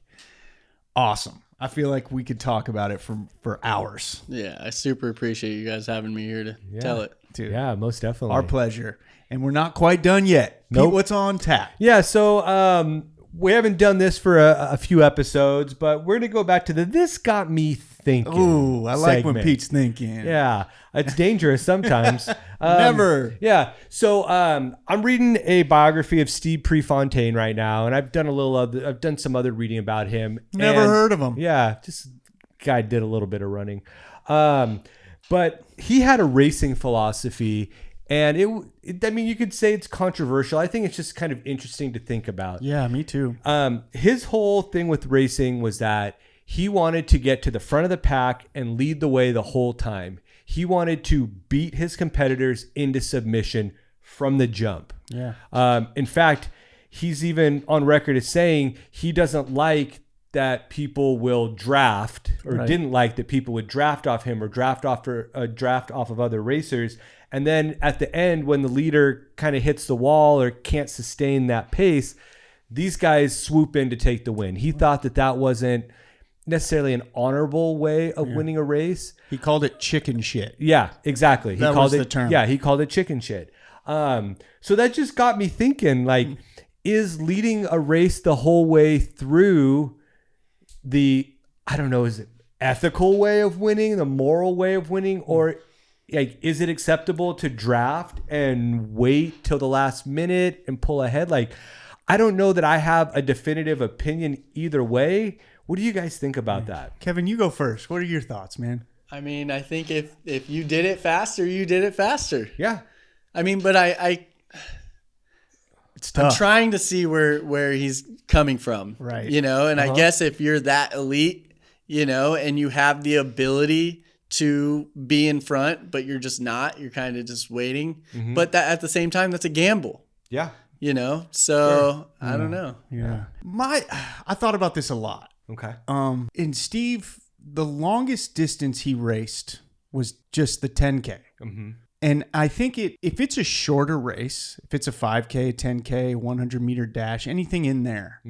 awesome. I feel like we could talk about it for hours. Yeah, I super appreciate you guys having me here to tell it. Dude, yeah, most definitely. Our pleasure. And we're not quite done yet. Nope. Pete, what's on tap? Yeah, so we haven't done this for a few episodes, but we're going to go back to the This Got Me thinking. Ooh, I like when segment. Pete's thinking. Yeah, it's dangerous sometimes. Never. Yeah. So I'm reading a biography of Steve Prefontaine right now, and I've done some other reading about him. Never And, heard of him. Yeah, just guy did a little bit of running, but he had a racing philosophy, and I mean, you could say it's controversial. I think it's just kind of interesting to think about. Yeah, me too. His whole thing with racing was that he wanted to get to the front of the pack and lead the way the whole time. He wanted to beat his competitors into submission from the jump. Yeah. In fact, he's even on record as saying he doesn't like that people will draft, or Right. didn't like that people would draft off him or draft off of other racers. And then at the end, when the leader kind of hits the wall or can't sustain that pace, these guys swoop in to take the win. He thought that wasn't necessarily an honorable way of winning a race. He called it chicken shit. Yeah, exactly. That he called was it the term. Yeah, he called it chicken shit. So that just got me thinking, like, is leading a race the whole way through the, I don't know, is it ethical way of winning, the moral way of winning, or like, is it acceptable to draft and wait till the last minute and pull ahead? Like, I don't know that I have a definitive opinion either way. What do you guys think about that? Kevin, you go first. What are your thoughts, man? I mean, I think if you did it faster, you did it faster. Yeah. I mean, but It's I'm tough. trying to see where he's coming from. Right. You know, and I guess if you're that elite, you know, and you have the ability to be in front, but you're just not, you're kind of just waiting. But that at the same time, that's a gamble, Yeah. you know? So I don't know. Yeah. I thought about this a lot. Okay. And Steve, the longest distance he raced was just the 10K. Mm-hmm. And I think if it's a shorter race, if it's a 5K, 10K, 100-meter dash, anything in there,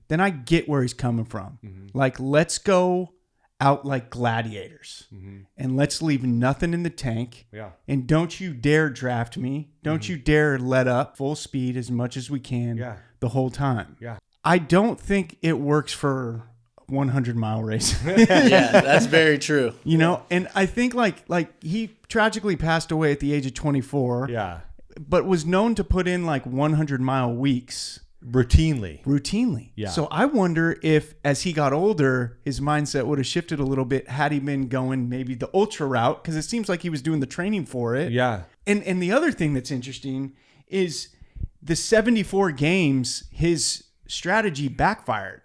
then I get where he's coming from. Like, let's go out like gladiators and let's leave nothing in the tank. Yeah. And don't you dare draft me. Don't you dare let up full speed as much as we can the whole time. Yeah. I don't think it works for 100-mile race. Yeah, that's very true. You know, and I think like he tragically passed away at the age of 24. Yeah. But was known to put in like 100-mile weeks Routinely. Yeah. So I wonder if as he got older, his mindset would have shifted a little bit had he been going maybe the ultra route, because it seems like he was doing the training for it. Yeah. And the other thing that's interesting is the 74 games, his strategy backfired.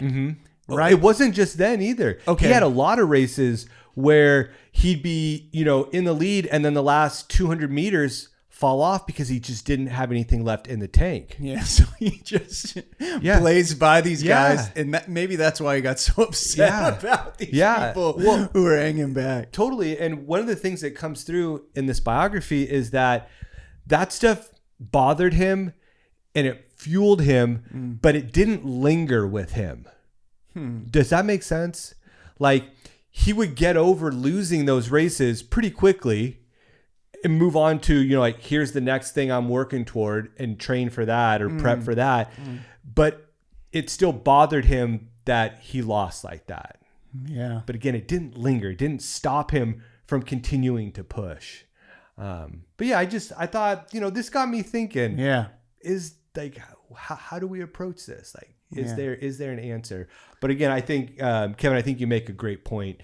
Right? It wasn't just then either. Okay. He had a lot of races where he'd be, in the lead, and then the last 200 meters fall off because he just didn't have anything left in the tank. Yeah, so he just blazed by these guys, and maybe that's why he got so upset about these people who were hanging back. Totally. And one of the things that comes through in this biography is that stuff bothered him and it fueled him, but it didn't linger with him. Does that make sense? Like, he would get over losing those races pretty quickly and move on to, like, here's the next thing I'm working toward, and train for that or prep for that. But it still bothered him that he lost like that. Yeah. But again, it didn't linger. It didn't stop him from continuing to push. But yeah, I thought, this got me thinking. Yeah. Is like, how do we approach this? Like, is there an answer? But again, I think, Kevin, I think you make a great point.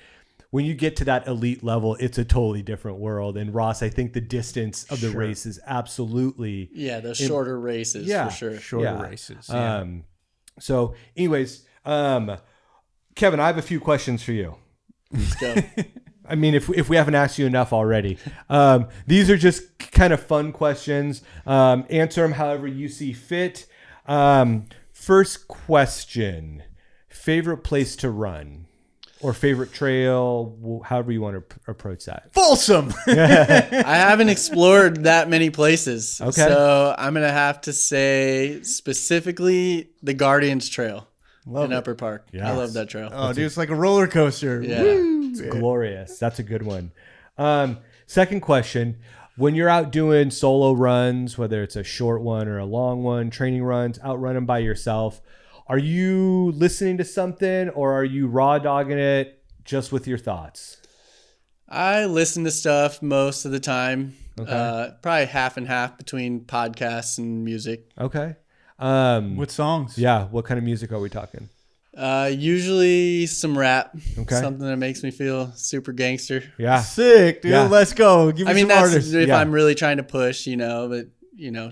When you get to that elite level, it's a totally different world. And Ross, I think the distance of the race is absolutely. Yeah, those shorter races for sure. Shorter races. Yeah. So anyways, Kevin, I have a few questions for you. Let's go. I mean, if we haven't asked you enough already, these are just kind of fun questions. Answer them however you see fit. First question, favorite place to run or favorite trail, however you want to approach that. Folsom. I haven't explored that many places. Okay. So I'm going to have to say specifically the Guardians Trail in Upper Park. Yes. I love that trail. Oh, dude, it's like a roller coaster. Yeah. It's glorious. That's a good one. Second question, when you're out doing solo runs, whether it's a short one or a long one, training runs, out running by yourself, are you listening to something or are you raw dogging it just with your thoughts? I listen to stuff most of the time. Okay. Probably half and half between podcasts and music. Okay. What songs? Yeah. What kind of music are we talking? Usually some rap. Okay. Something that makes me feel super gangster. Yeah. Sick, dude. Yeah. Let's go. Give me some that's artists. if Yeah. I'm really trying to push, but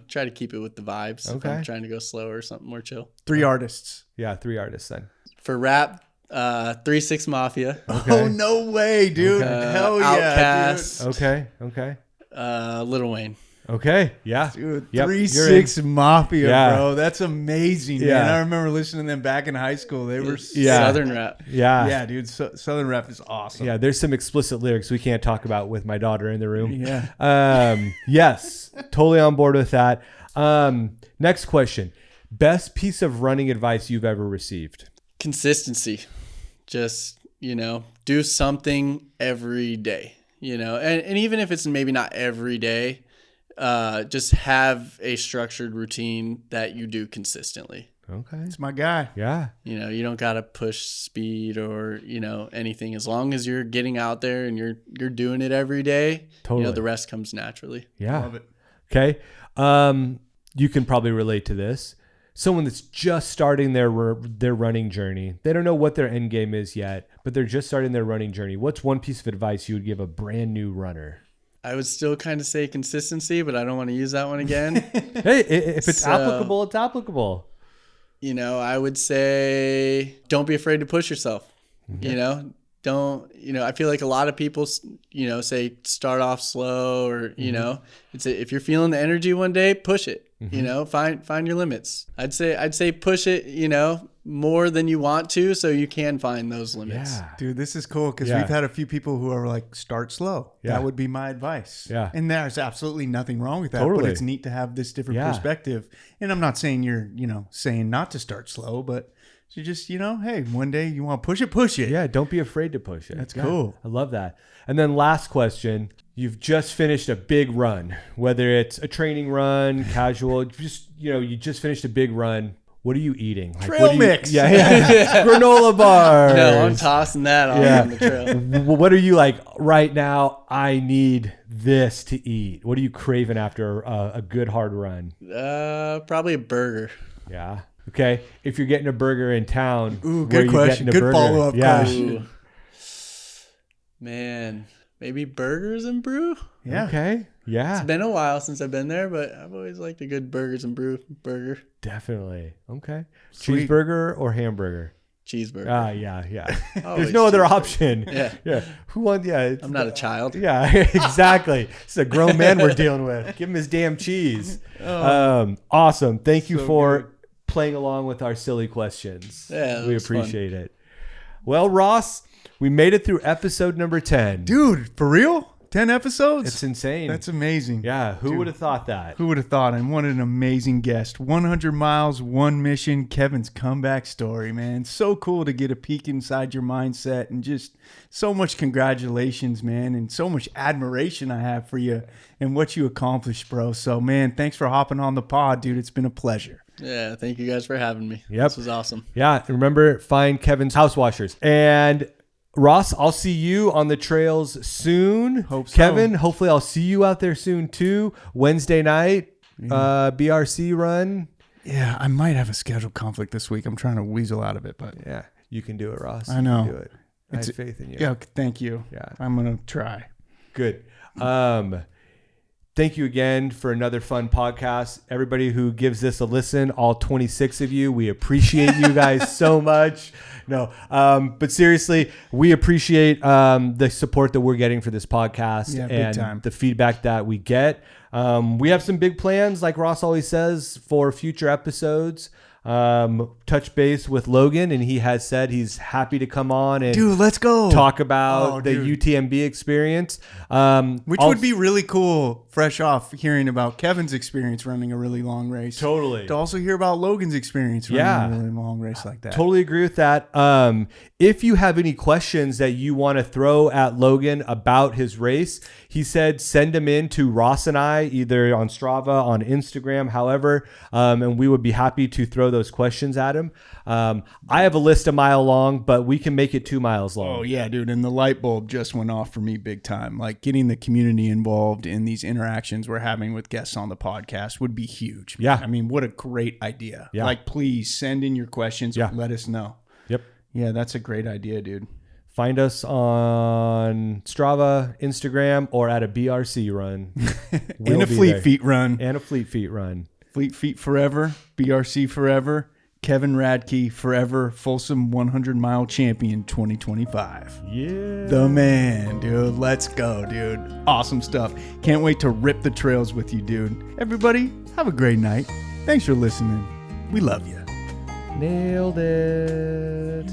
try to keep it with the vibes. If Okay. I'm trying to go slower or something more chill. 3 artists. Yeah. 3 artists then. For rap, 3-6 Mafia. Okay. Oh, no way, dude. Hell yeah, Outkast. Okay. Okay. Lil Wayne. Okay. Yeah. dude. Yep, 3-6 Mafia, Yeah. bro. That's amazing, Yeah. man. I remember listening to them back in high school. They were Yeah. Southern rap. Yeah. Yeah, dude. Southern rap is awesome. Yeah. There's some explicit lyrics we can't talk about with my daughter in the room. Yeah. Yes. Totally on board with that. Next question. Best piece of running advice you've ever received? Consistency. Just, do something every day, and even if it's maybe not every day, just have a structured routine that you do consistently. Okay. It's my guy. Yeah. You don't got to push speed or, anything. As long as you're getting out there and you're doing it every day, Totally. the rest comes naturally. Yeah. Love it. Okay. You can probably relate to this. Someone that's just starting their running journey. They don't know what their end game is yet, but they're just starting their running journey. What's one piece of advice you would give a brand new runner? I would still kind of say consistency, but I don't want to use that one again. Hey, if it's So- applicable, it's applicable. I would say don't be afraid to push yourself. Don't, I feel like a lot of people, say start off slow or, if you're feeling the energy one day, push it, find your limits. I'd say push it, more than you want to, so you can find those limits. Yeah. Dude, this is cool because Yeah. we've had a few people who are like, start slow. Yeah. That would be my advice. Yeah. And there's absolutely nothing wrong with that. Totally. But it's neat to have this different Yeah. perspective. And I'm not saying you're, saying not to start slow, but to just, hey, one day you want to push it. Yeah, don't be afraid to push it. That's Yeah, cool. I love that. And then last question. You've just finished a big run, whether it's a training run, casual, you just finished a big run. What are you eating? Like, Trail what do you- mix. Yeah. Granola bars. No, I'm tossing that on the trail. What are you like right now? I need this to eat. What are you craving after a good hard run? Probably a burger. Yeah. Okay. If you're getting a burger in town, Ooh, where are good you question. getting a Good burger? follow-up Yeah. question. Ooh. Man, maybe burgers and brew. Yeah. Okay. Yeah. It's been a while since I've been there, but I've always liked a good burgers and brew burger. Definitely. Okay. Sweet. Cheeseburger or hamburger? Cheeseburger. Ah, yeah. There's Always no other cheeseburger. option. Yeah. Who wants? Yeah. It's, I'm not a child. yeah, exactly. It's a grown man we're dealing with. Give him his damn cheese. Awesome. Thank you So for good. playing along with our silly questions. Yeah, that we was fun. appreciate it. Well, Ross, we made it through episode number 10. Dude, for real? 10 episodes? It's insane. That's amazing. Yeah. Who Dude. would have thought that? Who would have thought? And what an amazing guest. 100 miles, one mission, Kevin's comeback story, man. So cool to get a peek inside your mindset and just so much congratulations, man. And so much admiration I have for you and what you accomplished, bro. So, man, thanks for hopping on the pod, dude. It's been a pleasure. Yeah, thank you guys for having me. Yep. This was awesome. Yeah. Remember, find Kevin's house washers. And Ross, I'll see you on the trails soon. Hope so. Kevin, hopefully I'll see you out there soon too. Wednesday night, BRC run. Yeah, I might have a schedule conflict this week. I'm trying to weasel out of it, but Yeah, you can do it, Ross. I know. You can do it. I It's- have faith in you. yeah, thank you. Yeah. I'm going to try. Good. Thank you again for another fun podcast. Everybody who gives this a listen, all 26 of you, we appreciate you guys so much. No, but seriously, we appreciate the support that we're getting for this podcast Yeah, big and time. the feedback that we get. We have some big plans, like Ross always says, for future episodes. Touch base with Logan, and he has said he's happy to come on and Dude, let's go. talk about Oh, the dude. UTMB experience. Which would be really cool, fresh off hearing about Kevin's experience running a really long race. totally To also hear about Logan's experience running Yeah. a really long race like that. Totally agree with that. if you have any questions that you want to throw at Logan about his race, he said send them in to Ross and I, either on Strava, on Instagram, however, and we would be happy to throw those questions at him. I have a list a mile long, but we can make it 2 miles long. Oh, yeah, dude. And the light bulb just went off for me big time. Like getting the community involved in these interactions we're having with guests on the podcast would be huge. Yeah. I mean, what a great idea. Yeah. Like, please send in your questions. Yeah. Let us know. Yep. Yeah, that's a great idea, dude. Find us on Strava, Instagram, or at a BRC run. In a Fleet Feet run. And a Fleet Feet run. Fleet Feet forever. BRC forever. Kevin Radtke forever. Folsom 100-mile champion 2025. Yeah. The man, dude. Let's go, dude. Awesome stuff. Can't wait to rip the trails with you, dude. Everybody, have a great night. Thanks for listening. We love you. Nailed it.